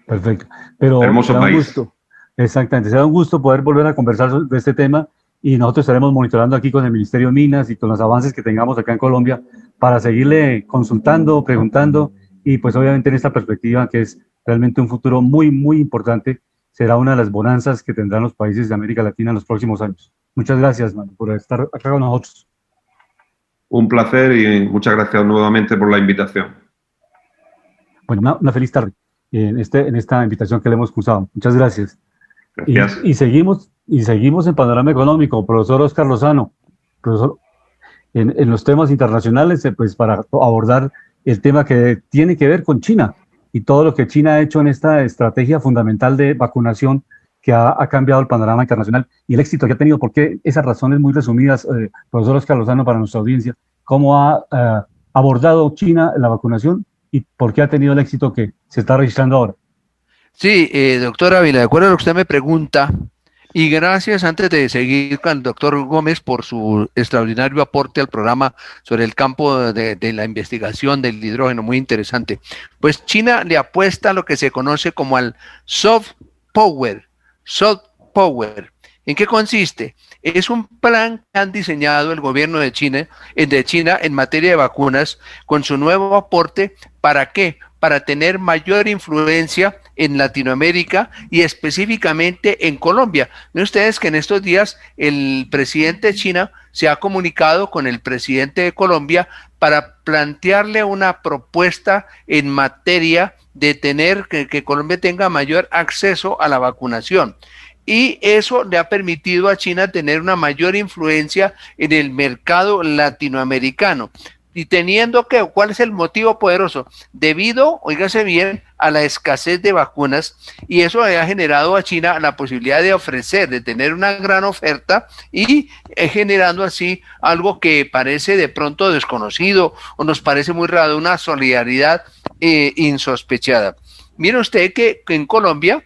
Perfecto. Pero hermoso será país. Un gusto. Exactamente, será un gusto poder volver a conversar sobre este tema y nosotros estaremos monitorando aquí con el Ministerio de Minas y con los avances que tengamos acá en Colombia para seguirle consultando, preguntando, y pues obviamente en esta perspectiva que es realmente un futuro muy, muy importante, será una de las bonanzas que tendrán los países de América Latina en los próximos años. Muchas gracias, Mario, por estar acá con nosotros. Un placer y muchas gracias nuevamente por la invitación. Bueno, una feliz tarde en esta invitación que le hemos cruzado. Muchas gracias. Gracias. Y seguimos en Panorama Económico, profesor Oscar Lozano, profesor, en los temas internacionales, pues para abordar el tema que tiene que ver con China y todo lo que China ha hecho en esta estrategia fundamental de vacunación que ha cambiado el panorama internacional y el éxito que ha tenido. ¿Por qué? Esas razones muy resumidas, profesor Oscar Lozano, para nuestra audiencia. ¿Cómo ha abordado China la vacunación y por qué ha tenido el éxito que se está registrando ahora? Sí, doctor Ávila, de acuerdo a lo que usted me pregunta, y gracias antes de seguir con el doctor Gómez por su extraordinario aporte al programa sobre el campo de la investigación del hidrógeno, muy interesante. Pues China le apuesta a lo que se conoce como al soft power. ¿En qué consiste? Es un plan que han diseñado el gobierno de China en materia de vacunas con su nuevo aporte. ¿Para qué? Para tener mayor influencia en Latinoamérica y específicamente en Colombia. Ven ustedes que en estos días el presidente de China se ha comunicado con el presidente de Colombia para plantearle una propuesta en materia de tener que Colombia tenga mayor acceso a la vacunación. Y eso le ha permitido a China tener una mayor influencia en el mercado latinoamericano. Y teniendo que, ¿cuál es el motivo poderoso? Debido, óigase bien, a la escasez de vacunas, y eso ha generado a China la posibilidad de ofrecer, de tener una gran oferta y generando así algo que parece de pronto desconocido o nos parece muy raro, una solidaridad insospechada. Mire usted que en Colombia,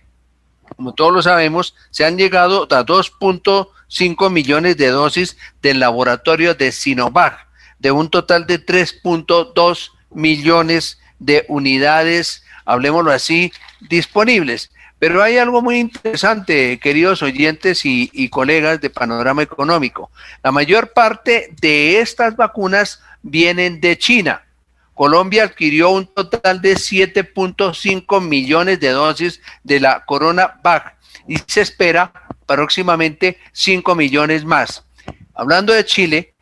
como todos lo sabemos, se han llegado a 2.5 millones de dosis del laboratorio de Sinovac, de un total de 3.2 millones de unidades, hablemoslo así, disponibles. Pero hay algo muy interesante, queridos oyentes y colegas de Panorama Económico. La mayor parte de estas vacunas vienen de China. Colombia adquirió un total de 7.5 millones de dosis de la CoronaVac y se espera próximamente 5 millones más. Hablando de Chile,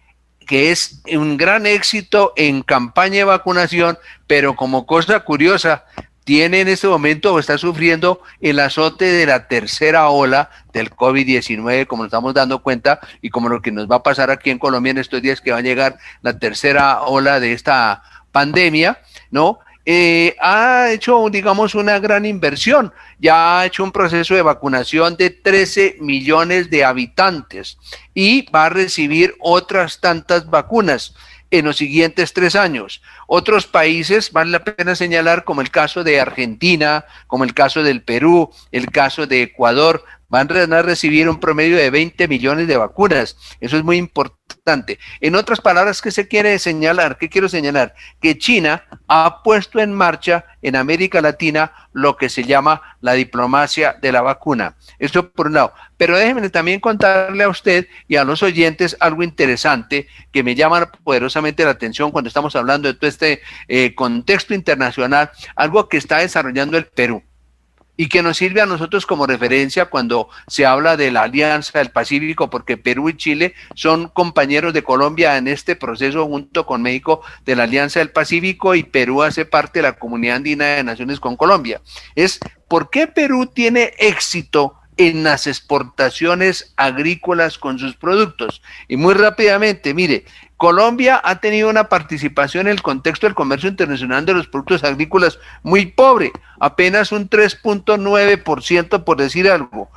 que es un gran éxito en campaña de vacunación, pero como cosa curiosa, tiene en este momento o está sufriendo el azote de la tercera ola del COVID-19, como nos estamos dando cuenta, y como lo que nos va a pasar aquí en Colombia en estos días, que va a llegar la tercera ola de esta pandemia, ¿no? Ha hecho, digamos, una gran inversión, ya ha hecho un proceso de vacunación de 13 millones de habitantes y va a recibir otras tantas vacunas en los siguientes 3 años. Otros países, vale la pena señalar, como el caso de Argentina, como el caso del Perú, el caso de Ecuador, van a recibir un promedio de 20 millones de vacunas. Eso es muy importante. En otras palabras, ¿qué se quiere señalar? ¿Qué quiero señalar? Que China ha puesto en marcha en América Latina lo que se llama la diplomacia de la vacuna. Esto por un lado. Pero déjenme también contarle a usted y a los oyentes algo interesante que me llama poderosamente la atención cuando estamos hablando de todo este contexto internacional, algo que está desarrollando el Perú y que nos sirve a nosotros como referencia cuando se habla de la Alianza del Pacífico, porque Perú y Chile son compañeros de Colombia en este proceso junto con México de la Alianza del Pacífico, y Perú hace parte de la Comunidad Andina de Naciones con Colombia. Es ¿por qué Perú tiene éxito en las exportaciones agrícolas con sus productos? Y muy rápidamente, mire, Colombia ha tenido una participación en el contexto del comercio internacional de los productos agrícolas muy pobre, apenas un 3.9%, por decir algo.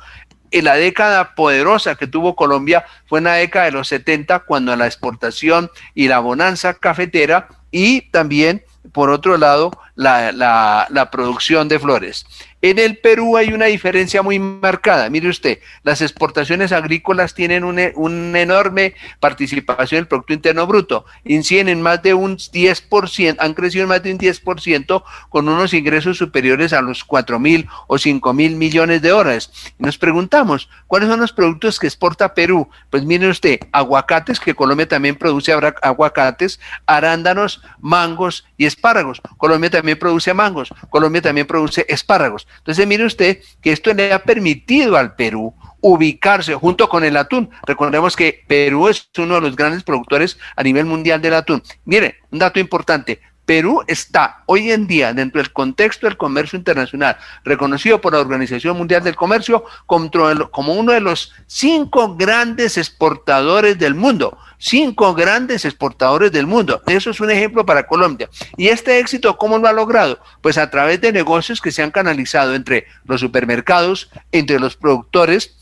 En la década poderosa que tuvo Colombia fue en la década de los 70, cuando la exportación y la bonanza cafetera, y también, por otro lado, la producción de flores. En el Perú hay una diferencia muy marcada. Mire usted, las exportaciones agrícolas tienen una enorme participación del Producto Interno Bruto. Inciden en más de un 10%, han crecido en más de un 10% con unos ingresos superiores a los 4.000 o 5.000 millones de dólares. Y nos preguntamos, ¿cuáles son los productos que exporta Perú? Pues mire usted, aguacates, que Colombia también produce aguacates, arándanos, mangos y espárragos. Colombia también produce mangos, Colombia también produce espárragos. Entonces mire usted que esto le ha permitido al Perú ubicarse junto con el atún. Recordemos que Perú es uno de los grandes productores a nivel mundial del atún. Mire, un dato importante. Perú está hoy en día dentro del contexto del comercio internacional, reconocido por la Organización Mundial del Comercio como uno de los 5 grandes exportadores del mundo. 5 grandes exportadores del mundo. Eso es un ejemplo para Colombia. ¿Y este éxito cómo lo ha logrado? Pues a través de negocios que se han canalizado entre los supermercados, entre los productores,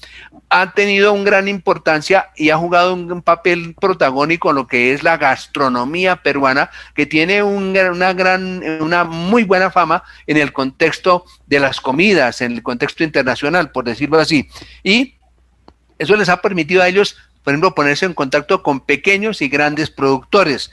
ha tenido una gran importancia y ha jugado un papel protagónico en lo que es la gastronomía peruana, que tiene una muy buena fama en el contexto de las comidas, en el contexto internacional, por decirlo así. Y eso les ha permitido a ellos, por ejemplo, ponerse en contacto con pequeños y grandes productores,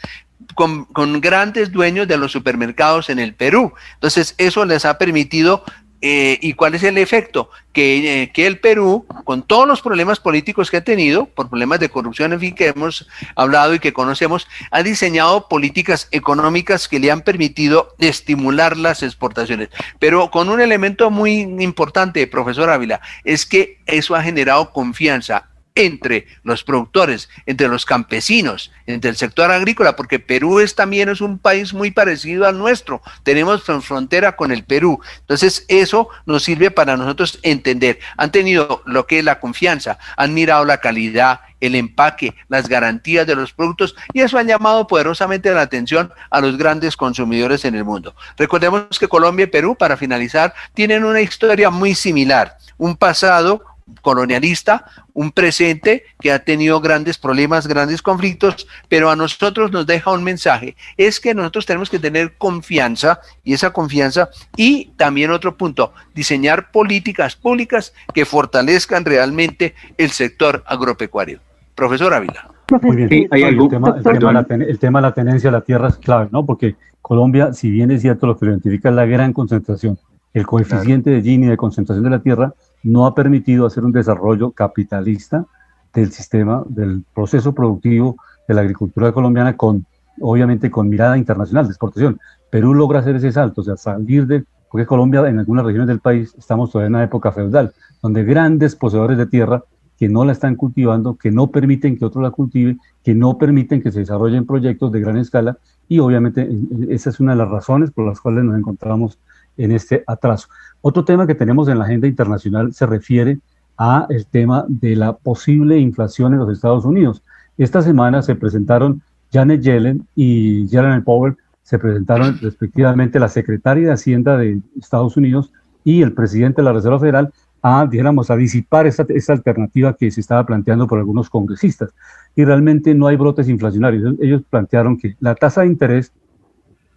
con grandes dueños de los supermercados en el Perú. Entonces, eso les ha permitido. ¿Y cuál es el efecto? Que el Perú, con todos los problemas políticos que ha tenido, por problemas de corrupción, en fin, que hemos hablado y que conocemos, ha diseñado políticas económicas que le han permitido estimular las exportaciones. Pero con un elemento muy importante, profesor Ávila, es que eso ha generado confianza entre los productores, entre los campesinos, entre el sector agrícola, porque Perú también es un país muy parecido al nuestro, tenemos frontera con el Perú, entonces eso nos sirve para nosotros entender, han tenido lo que es la confianza, han mirado la calidad, el empaque, las garantías de los productos, y eso han llamado poderosamente la atención a los grandes consumidores en el mundo. Recordemos que Colombia y Perú, para finalizar, tienen una historia muy similar, un pasado colonialista, un presente que ha tenido grandes problemas, grandes conflictos, pero a nosotros nos deja un mensaje, es que nosotros tenemos que tener confianza, y esa confianza, y también otro punto, diseñar políticas públicas que fortalezcan realmente el sector agropecuario. Profesor Ávila. Muy bien, sí, hay algo, el tema de la tenencia de la tierra es clave, ¿no? Porque Colombia, si bien es cierto, lo que lo identifica es la gran concentración, el coeficiente de Gini de concentración de la tierra no ha permitido hacer un desarrollo capitalista del sistema, del proceso productivo de la agricultura colombiana, obviamente con mirada internacional de exportación. Perú logra hacer ese salto, o sea, porque Colombia en algunas regiones del país estamos todavía en una época feudal, donde grandes poseedores de tierra que no la están cultivando, que no permiten que otro la cultive, que no permiten que se desarrollen proyectos de gran escala, y obviamente esa es una de las razones por las cuales nos encontramos en este atraso. Otro tema que tenemos en la agenda internacional se refiere a el tema de la posible inflación en los Estados Unidos. Esta semana se presentaron Janet Yellen y Jerome Powell, se presentaron respectivamente la secretaria de Hacienda de Estados Unidos y el presidente de la Reserva Federal a disipar esta alternativa que se estaba planteando por algunos congresistas. Y realmente no hay brotes inflacionarios. Ellos plantearon que la tasa de interés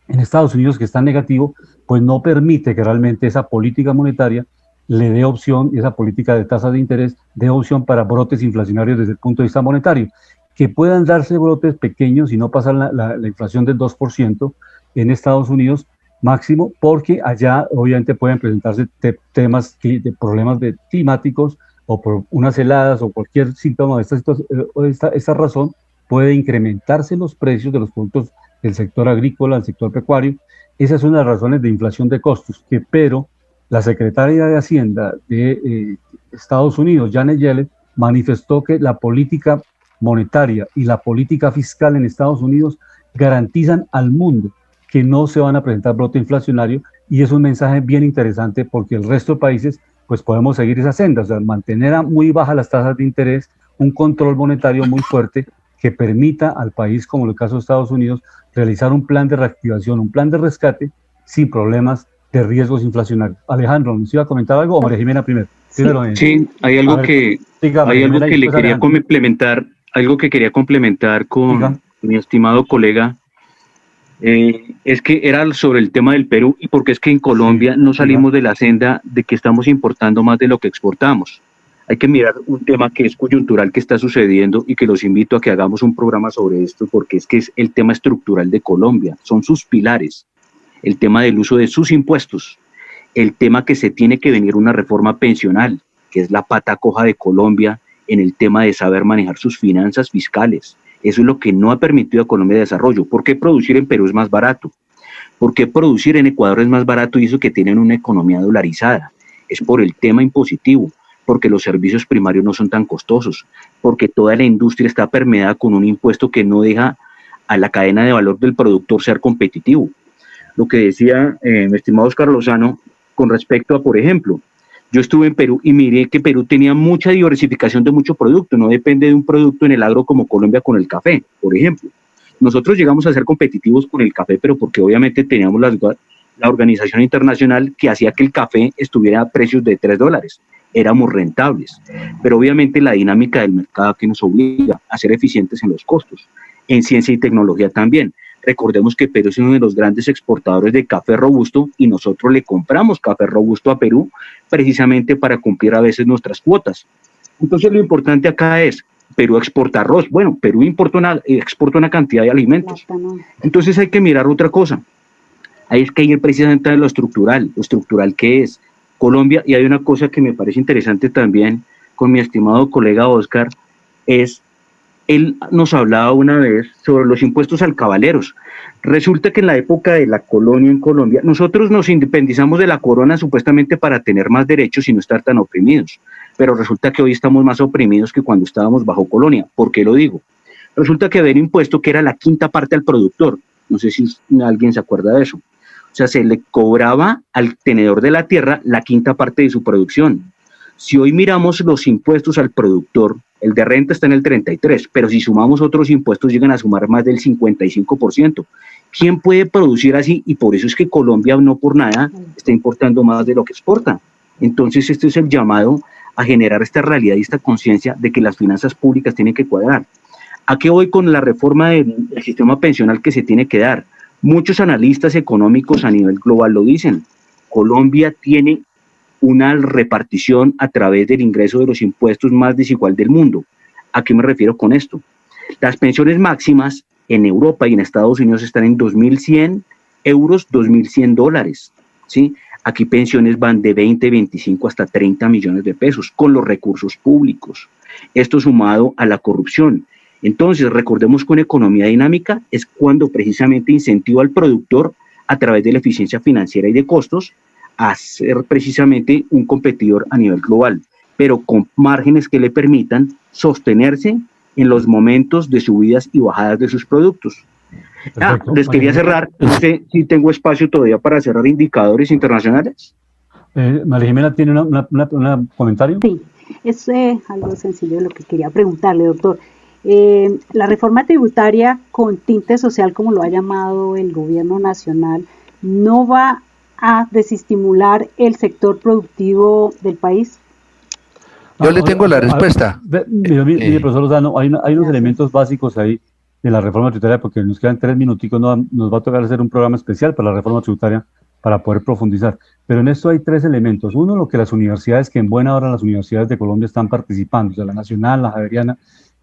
en Estados Unidos, que está negativo, pues no permite que realmente esa política monetaria le dé opción, y esa política de tasas de interés dé opción para brotes inflacionarios desde el punto de vista monetario, que puedan darse brotes pequeños y no pasar la inflación del 2% en Estados Unidos máximo, porque allá obviamente pueden presentarse temas de problemas climáticos o por unas heladas o cualquier síntoma de esta razón, puede incrementarse los precios de los productos del sector agrícola, del sector pecuario. Esa es una de las razones de inflación de costos, pero la secretaria de Hacienda de Estados Unidos, Janet Yellen, manifestó que la política monetaria y la política fiscal en Estados Unidos garantizan al mundo que no se van a presentar brote inflacionario, y es un mensaje bien interesante porque el resto de países pues podemos seguir esa senda, o sea, mantener muy bajas las tasas de interés, un control monetario muy fuerte que permita al país, como en el caso de Estados Unidos, realizar un plan de reactivación, un plan de rescate sin problemas de riesgos inflacionarios. Alejandro, ¿nos iba a comentar algo o María Jimena primero? Sí, hay algo que le quería complementar, algo que quería complementar con mi estimado colega es que era sobre el tema del Perú y porque es que en Colombia no salimos de la senda de que estamos importando más de lo que exportamos. Hay que mirar un tema que es coyuntural que está sucediendo y que los invito a que hagamos un programa sobre esto porque es que es el tema estructural de Colombia, son sus pilares, el tema del uso de sus impuestos, el tema que se tiene que venir una reforma pensional, que es la pata coja de Colombia en el tema de saber manejar sus finanzas fiscales. Eso es lo que no ha permitido a Colombia desarrollo. ¿Por qué producir en Perú es más barato? ¿Por qué producir en Ecuador es más barato y eso que tienen una economía dolarizada? Es por el tema impositivo, porque los servicios primarios no son tan costosos, porque toda la industria está permeada con un impuesto que no deja a la cadena de valor del productor ser competitivo. Lo que decía mi estimado Oscar Lozano con respecto a, por ejemplo, yo estuve en Perú y miré que Perú tenía mucha diversificación de mucho producto, no depende de un producto en el agro como Colombia con el café, por ejemplo. Nosotros llegamos a ser competitivos con el café, pero porque obviamente teníamos la organización internacional que hacía que el café estuviera a precios de $3. Éramos rentables, pero obviamente la dinámica del mercado que nos obliga a ser eficientes en los costos, en ciencia y tecnología también. Recordemos que Perú es uno de los grandes exportadores de café robusto y nosotros le compramos café robusto a Perú precisamente para cumplir a veces nuestras cuotas. Entonces lo importante acá es, Perú exporta arroz, bueno, Perú exporta una cantidad de alimentos. Entonces hay que mirar otra cosa, hay que ir precisamente a lo estructural que es Colombia, y hay una cosa que me parece interesante también con mi estimado colega Oscar, es, él nos hablaba una vez sobre los impuestos alcabaleros. Resulta que en la época de la colonia en Colombia, nosotros nos independizamos de la corona supuestamente para tener más derechos y no estar tan oprimidos, pero resulta que hoy estamos más oprimidos que cuando estábamos bajo colonia. ¿Por qué lo digo? Resulta que había un impuesto que era la quinta parte al productor, no sé si alguien se acuerda de eso. O sea, se le cobraba al tenedor de la tierra la quinta parte de su producción. Si hoy miramos los impuestos al productor, el de renta está en el 33%, pero si sumamos otros impuestos llegan a sumar más del 55%. ¿Quién puede producir así? Y por eso es que Colombia no por nada está importando más de lo que exporta. Entonces este es el llamado a generar esta realidad y esta conciencia de que las finanzas públicas tienen que cuadrar. ¿A qué voy con la reforma del sistema pensional que se tiene que dar? Muchos analistas económicos a nivel global lo dicen. Colombia tiene una repartición a través del ingreso de los impuestos más desigual del mundo. ¿A qué me refiero con esto? Las pensiones máximas en Europa y en Estados Unidos están en 2.100 euros, $2.100, ¿sí? Aquí pensiones van de 20, 25 hasta 30 millones de pesos con los recursos públicos. Esto sumado a la corrupción. Entonces, recordemos que una economía dinámica es cuando precisamente incentiva al productor a través de la eficiencia financiera y de costos a ser precisamente un competidor a nivel global, pero con márgenes que le permitan sostenerse en los momentos de subidas y bajadas de sus productos. Les quería cerrar, no sé si tengo espacio todavía para cerrar indicadores internacionales. María Jimena, ¿tiene un comentario? Sí, es algo sencillo lo que quería preguntarle, doctor. La reforma tributaria con tinte social, como lo ha llamado el gobierno nacional, ¿no va a desestimular el sector productivo del país? Yo le tengo la respuesta. Mire, profesor Lozano, hay unos elementos básicos ahí de la reforma tributaria, porque nos quedan 3 minuticos, nos va a tocar hacer un programa especial para la reforma tributaria para poder profundizar. Pero en esto hay 3 elementos. Uno, lo que las universidades, que en buena hora las universidades de Colombia están participando, o sea, la Nacional, la Javeriana.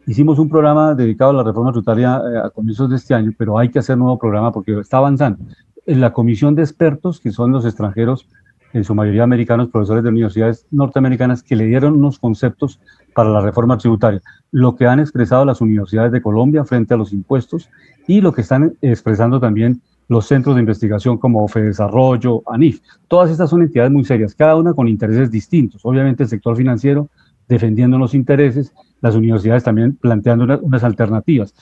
Hicimos un programa dedicado a la reforma tributaria a comienzos de este año, pero hay que hacer un nuevo programa porque está avanzando. En la comisión de expertos, que son los extranjeros, en su mayoría americanos, profesores de universidades norteamericanas, que le dieron unos conceptos para la reforma tributaria, lo que han expresado las universidades de Colombia frente a los impuestos y lo que están expresando también los centros de investigación como Fedesarrollo, ANIF. Todas estas son entidades muy serias, cada una con intereses distintos. Obviamente el sector financiero defendiendo los intereses, las universidades también planteando unas alternativas.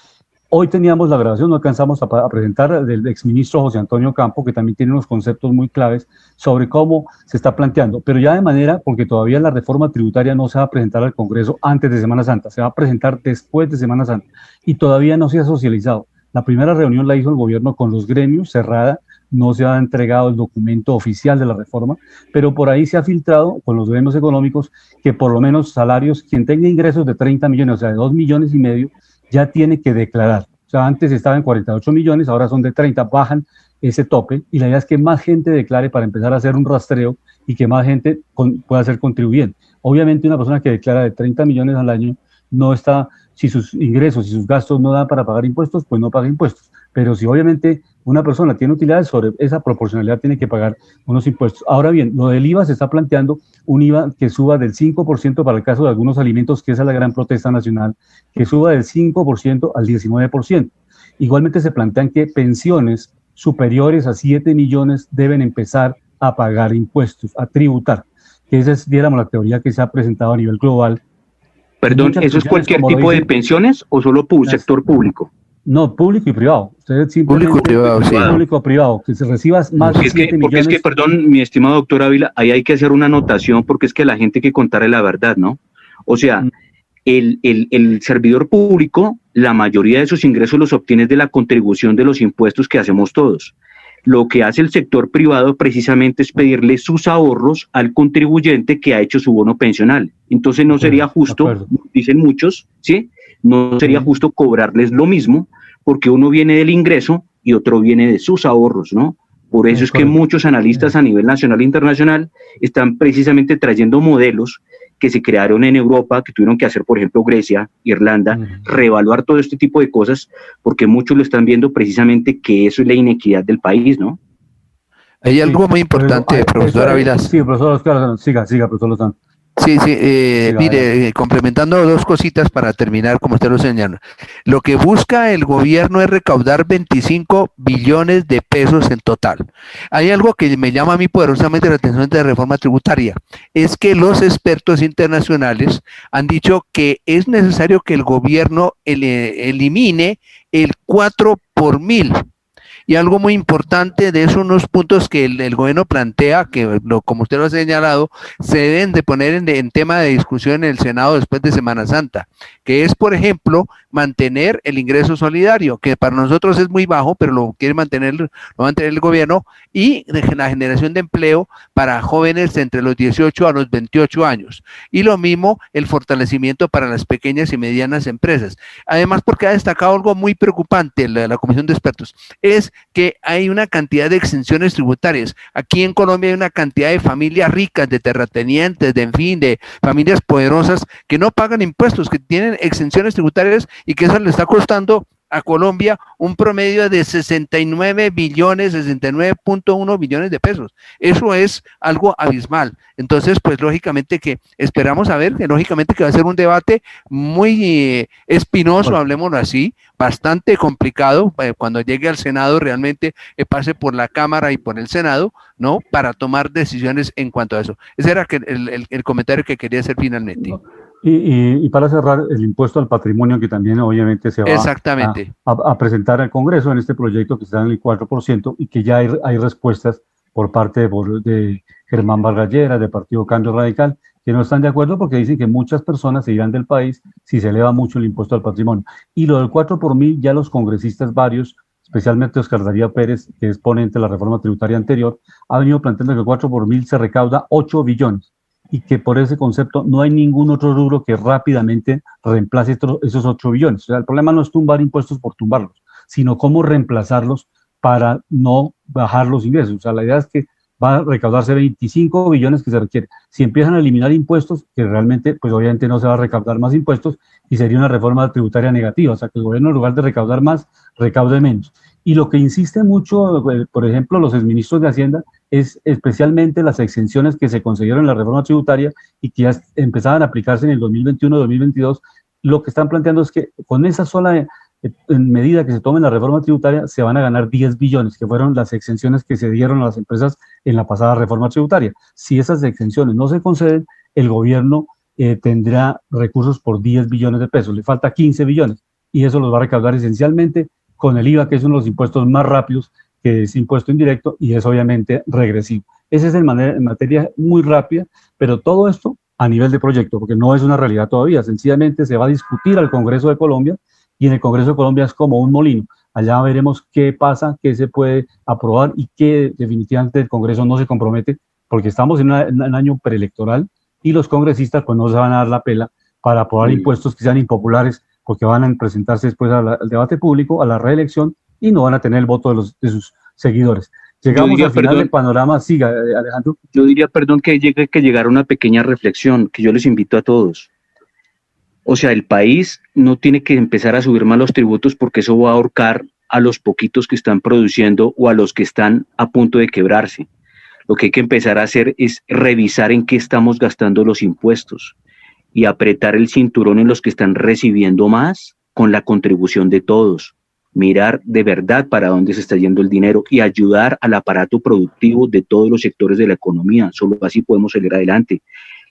Hoy teníamos la grabación, no alcanzamos a presentar, del exministro José Antonio Campo, que también tiene unos conceptos muy claves sobre cómo se está planteando, pero ya de manera, porque todavía la reforma tributaria no se va a presentar al Congreso antes de Semana Santa, se va a presentar después de Semana Santa, y todavía no se ha socializado. La primera reunión la hizo el gobierno con los gremios, cerrada, no se ha entregado el documento oficial de la reforma, pero por ahí se ha filtrado con los gremios económicos que por lo menos salarios, quien tenga ingresos de 30 millones, o sea, de 2,5 millones, ya tiene que declarar. O sea, antes estaba en 48 millones, ahora son de 30, bajan ese tope y la idea es que más gente declare para empezar a hacer un rastreo y que más gente pueda ser contribuyente. Obviamente una persona que declara de 30 millones al año no está, si sus ingresos y sus gastos no dan para pagar impuestos, pues no paga impuestos. Pero si obviamente una persona tiene utilidades, sobre esa proporcionalidad tiene que pagar unos impuestos. Ahora bien, lo del IVA se está planteando un IVA que suba del 5% para el caso de algunos alimentos, que esa es la gran protesta nacional, que suba del 5% al 19%. Igualmente se plantean que pensiones superiores a 7 millones deben empezar a pagar impuestos, a tributar. Que esa es, diéramos, la teoría que se ha presentado a nivel global. Perdón, ¿eso es cualquier tipo de pensiones o solo sector público? No, público y privado. Público y privado, sí. Público privado, que se reciba más de 7 millones. Porque es que, perdón, mi estimado doctor Ávila, ahí hay que hacer una anotación porque es que la gente hay que contarle la verdad, ¿no? O sea, el servidor público, la mayoría de sus ingresos los obtiene de la contribución de los impuestos que hacemos todos. Lo que hace el sector privado precisamente es pedirle sus ahorros al contribuyente que ha hecho su bono pensional. Entonces no sería justo, dicen muchos, ¿sí? No sería justo cobrarles lo mismo porque uno viene del ingreso y otro viene de sus ahorros, ¿no? Por eso es que muchos analistas a nivel nacional e internacional están precisamente trayendo modelos que se crearon en Europa, que tuvieron que hacer, por ejemplo, Grecia, Irlanda, reevaluar todo este tipo de cosas, porque muchos lo están viendo precisamente que eso es la inequidad del país, ¿no? Hay algo muy importante, profesor Ávila. Sí, profesor Oscar, siga, profesor Lozano. Sí, mire, complementando dos cositas para terminar, como usted lo señaló. Lo que busca el gobierno es recaudar 25 billones de pesos en total. Hay algo que me llama a mí poderosamente la atención de la reforma tributaria, es que los expertos internacionales han dicho que es necesario que el gobierno elimine el 4 por mil. Y algo muy importante de esos unos puntos que el gobierno plantea, que como usted lo ha señalado, se deben de poner en tema de discusión en el Senado después de Semana Santa, que es, por ejemplo, mantener el ingreso solidario, que para nosotros es muy bajo, pero lo quiere mantener el gobierno, y la generación de empleo para jóvenes entre los 18 a los 28 años. Y lo mismo, el fortalecimiento para las pequeñas y medianas empresas. Además, porque ha destacado algo muy preocupante la Comisión de Expertos, es que hay una cantidad de exenciones tributarias. Aquí en Colombia hay una cantidad de familias ricas, de terratenientes, de familias poderosas que no pagan impuestos, que tienen exenciones tributarias y que eso le está costando a Colombia un promedio de 69.1 billones de pesos. Eso es algo abismal. Entonces, pues lógicamente que esperamos a ver, que lógicamente que va a ser un debate muy espinoso, hablemoslo así, bastante complicado, cuando llegue al Senado realmente pase por la Cámara y por el Senado, ¿no? Para tomar decisiones en cuanto a eso. Ese era el comentario que quería hacer finalmente. Y para cerrar, el impuesto al patrimonio, que también obviamente se va a presentar al Congreso en este proyecto que está en el 4% y que ya hay respuestas por parte de Germán Bargallera, del Partido Cambio Radical, que no están de acuerdo porque dicen que muchas personas se irán del país si se eleva mucho el impuesto al patrimonio. Y lo del 4 por mil, ya los congresistas varios, especialmente Oscar Darío Pérez, que es ponente de la reforma tributaria anterior, ha venido planteando que el 4 por mil se recauda 8 billones. Y que por ese concepto no hay ningún otro rubro que rápidamente reemplace esos 8 billones. O sea, el problema no es tumbar impuestos por tumbarlos, sino cómo reemplazarlos para no bajar los ingresos. O sea, la idea es que va a recaudarse 25 billones que se requiere. Si empiezan a eliminar impuestos, que realmente, pues obviamente no se va a recaudar más impuestos y sería una reforma tributaria negativa. O sea, que el gobierno en lugar de recaudar más, recaude menos. Y lo que insiste mucho, por ejemplo, los exministros de Hacienda, es especialmente las exenciones que se consiguieron en la reforma tributaria y que ya empezaban a aplicarse en el 2021-2022. Lo que están planteando es que con esa sola medida que se tome en la reforma tributaria se van a ganar 10 billones, que fueron las exenciones que se dieron a las empresas en la pasada reforma tributaria. Si esas exenciones no se conceden, el gobierno tendrá recursos por 10 billones de pesos. Le falta 15 billones y eso los va a recaudar esencialmente con el IVA, que es uno de los impuestos más rápidos, que es impuesto indirecto y es obviamente regresivo. Esa es en materia muy rápida, pero todo esto a nivel de proyecto, porque no es una realidad todavía, sencillamente se va a discutir al Congreso de Colombia y en el Congreso de Colombia es como un molino. Allá veremos qué pasa, qué se puede aprobar y qué definitivamente el Congreso no se compromete, porque estamos en un año preelectoral y los congresistas pues no se van a dar la pela para aprobar impuestos que sean impopulares porque van a presentarse después al debate público, a la reelección, y no van a tener el voto de sus seguidores. Llegamos al final del panorama. Siga, Alejandro. Yo diría, perdón, que llegar a una pequeña reflexión, que yo les invito a todos. O sea, el país no tiene que empezar a subir más los tributos porque eso va a ahorcar a los poquitos que están produciendo o a los que están a punto de quebrarse. Lo que hay que empezar a hacer es revisar en qué estamos gastando los impuestos y apretar el cinturón en los que están recibiendo más con la contribución de todos. Mirar de verdad para dónde se está yendo el dinero y ayudar al aparato productivo de todos los sectores de la economía. Solo así podemos salir adelante.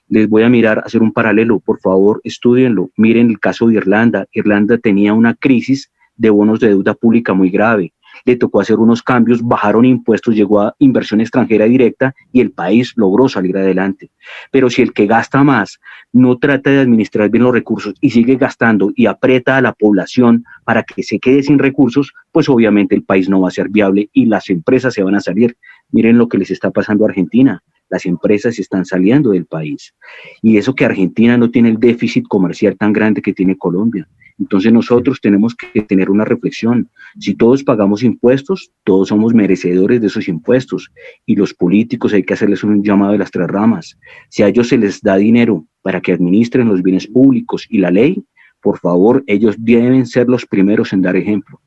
Les voy a hacer un paralelo, por favor, estúdienlo. Miren el caso de Irlanda. Irlanda tenía una crisis de bonos de deuda pública muy grave. Le tocó hacer unos cambios, bajaron impuestos, llegó a inversión extranjera directa y el país logró salir adelante. Pero si el que gasta más no trata de administrar bien los recursos y sigue gastando y aprieta a la población para que se quede sin recursos, pues obviamente el país no va a ser viable y las empresas se van a salir. Miren lo que les está pasando a Argentina. Las empresas están saliendo del país. Y eso que Argentina no tiene el déficit comercial tan grande que tiene Colombia. Entonces nosotros tenemos que tener una reflexión. Si todos pagamos impuestos, todos somos merecedores de esos impuestos. Y los políticos hay que hacerles un llamado de las tres ramas. Si a ellos se les da dinero para que administren los bienes públicos y la ley, por favor, ellos deben ser los primeros en dar ejemplo.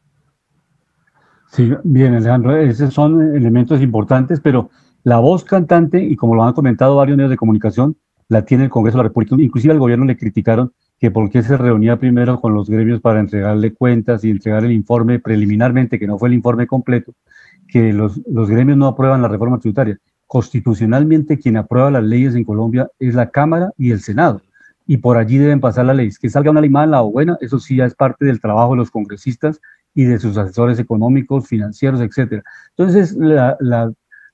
Sí, bien, Alejandro, esos son elementos importantes, pero la voz cantante, y como lo han comentado varios medios de comunicación, la tiene el Congreso de la República. Inclusive al gobierno le criticaron que por qué se reunía primero con los gremios para entregarle cuentas y entregar el informe preliminarmente, que no fue el informe completo, que los gremios no aprueban la reforma tributaria. Constitucionalmente quien aprueba las leyes en Colombia es la Cámara y el Senado, y por allí deben pasar las leyes. Que salga una ley mala o buena, eso sí ya es parte del trabajo de los congresistas y de sus asesores económicos, financieros, etcétera. Entonces,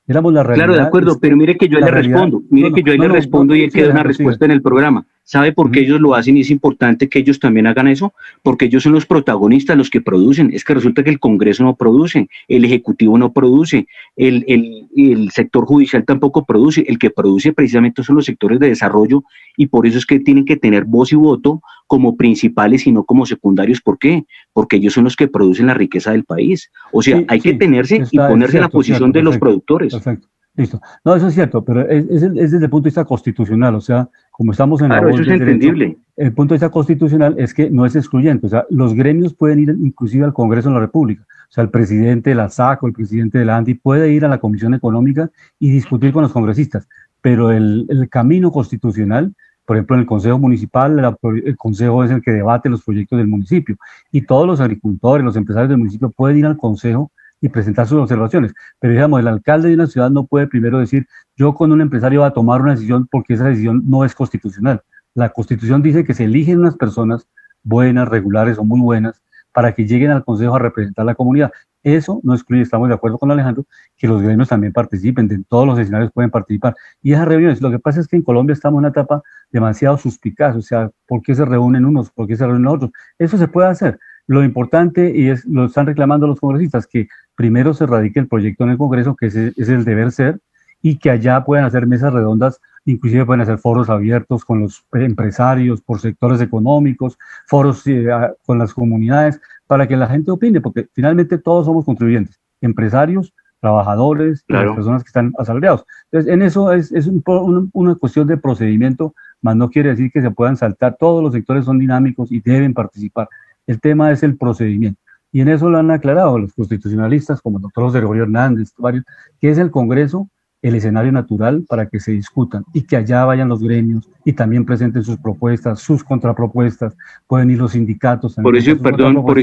digamos, la realidad. Claro, de acuerdo, pero mire que yo le respondo, y él queda una respuesta en el programa. ¿Sabe por qué ellos lo hacen y es importante que ellos también hagan eso? Porque ellos son los protagonistas, los que producen. Es que resulta que el Congreso no produce, el Ejecutivo no produce, el sector judicial tampoco produce. El que produce precisamente son los sectores de desarrollo y por eso es que tienen que tener voz y voto como principales y no como secundarios. ¿Por qué? Porque ellos son los que producen la riqueza del país. O sea, hay que tenerse y ponerse en la posición de los productores. Perfecto. Listo. No, eso es cierto, pero es desde el punto de vista constitucional, o sea, como estamos en la voz del derecho, el punto de vista constitucional es que no es excluyente, o sea, los gremios pueden ir inclusive al Congreso de la República, o sea, el presidente de la SAC o el presidente de la ANDI puede ir a la Comisión Económica y discutir con los congresistas, pero el camino constitucional, por ejemplo, en el Consejo Municipal, el Consejo es el que debate los proyectos del municipio, y todos los agricultores, los empresarios del municipio pueden ir al Consejo y presentar sus observaciones. Pero digamos, el alcalde de una ciudad no puede primero decir, yo con un empresario voy a tomar una decisión porque esa decisión no es constitucional. La Constitución dice que se eligen unas personas buenas, regulares o muy buenas para que lleguen al Consejo a representar a la comunidad. Eso no excluye, estamos de acuerdo con Alejandro, que los gremios también participen, en todos los escenarios pueden participar. Y esas reuniones, lo que pasa es que en Colombia estamos en una etapa demasiado suspicaz, o sea, ¿por qué se reúnen unos? ¿Por qué se reúnen otros? Eso se puede hacer. Lo importante, y lo están reclamando los congresistas, que primero se radique el proyecto en el Congreso, que es el deber ser, y que allá puedan hacer mesas redondas, inclusive pueden hacer foros abiertos con los empresarios, por sectores económicos, foros con las comunidades, para que la gente opine, porque finalmente todos somos contribuyentes, empresarios, trabajadores, claro, y las personas que están asalariados. Entonces, en eso es una cuestión de procedimiento, más no quiere decir que se puedan saltar, todos los sectores son dinámicos y deben participar. El tema es el procedimiento. Y en eso lo han aclarado los constitucionalistas, como el doctor José Gregorio Hernández, varios, que es el Congreso el escenario natural para que se discutan y que allá vayan los gremios y también presenten sus propuestas, sus contrapropuestas, pueden ir los sindicatos. Por eso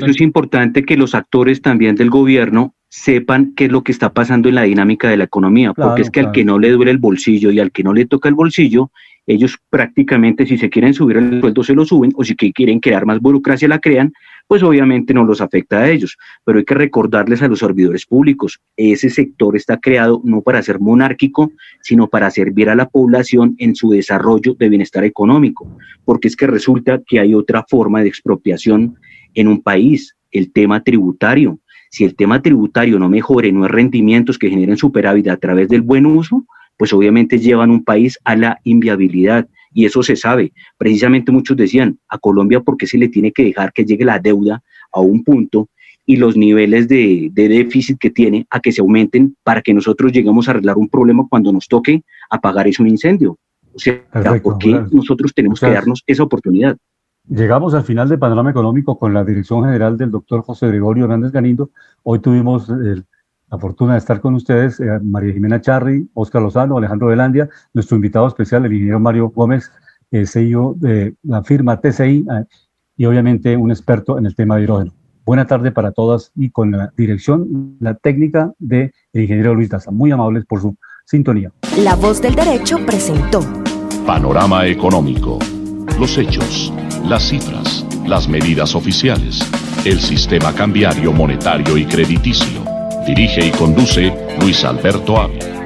es importante que los actores también del gobierno sepan qué es lo que está pasando en la dinámica de la economía, claro, porque es que al que no le duele el bolsillo y al que no le toca el bolsillo, ellos prácticamente si se quieren subir el sueldo se lo suben, o si quieren crear más burocracia la crean, pues obviamente no los afecta a ellos, pero hay que recordarles a los servidores públicos, ese sector está creado no para ser monárquico, sino para servir a la población en su desarrollo de bienestar económico, porque es que resulta que hay otra forma de expropiación en un país, el tema tributario. Si el tema tributario no mejore, no hay rendimientos que generen superávit a través del buen uso, pues obviamente llevan un país a la inviabilidad. y eso se sabe. Precisamente muchos decían, a Colombia, ¿por qué se le tiene que dejar que llegue la deuda a un punto y los niveles de déficit que tiene a que se aumenten para que nosotros lleguemos a arreglar un problema cuando nos toque apagar un incendio? O sea, Perfecto, ¿por qué gracias. nosotros tenemos que darnos esa oportunidad? Llegamos al final de Panorama Económico con la dirección general del doctor José Gregorio Hernández Galindo. Hoy tuvimos la fortuna de estar con ustedes, María Jimena Charri, Óscar Lozano, Alejandro Velandia, nuestro invitado especial, el ingeniero Mario Gómez, CEO de la firma TCI, y obviamente un experto en el tema de hidrógeno. Buena tarde para todas y con la dirección, la técnica del ingeniero Luis Daza. Muy amables por su sintonía. La Voz del Derecho presentó Panorama Económico. Los hechos, las cifras, las medidas oficiales, el sistema cambiario, monetario y crediticio. Dirige y conduce Luis Alberto Ávila.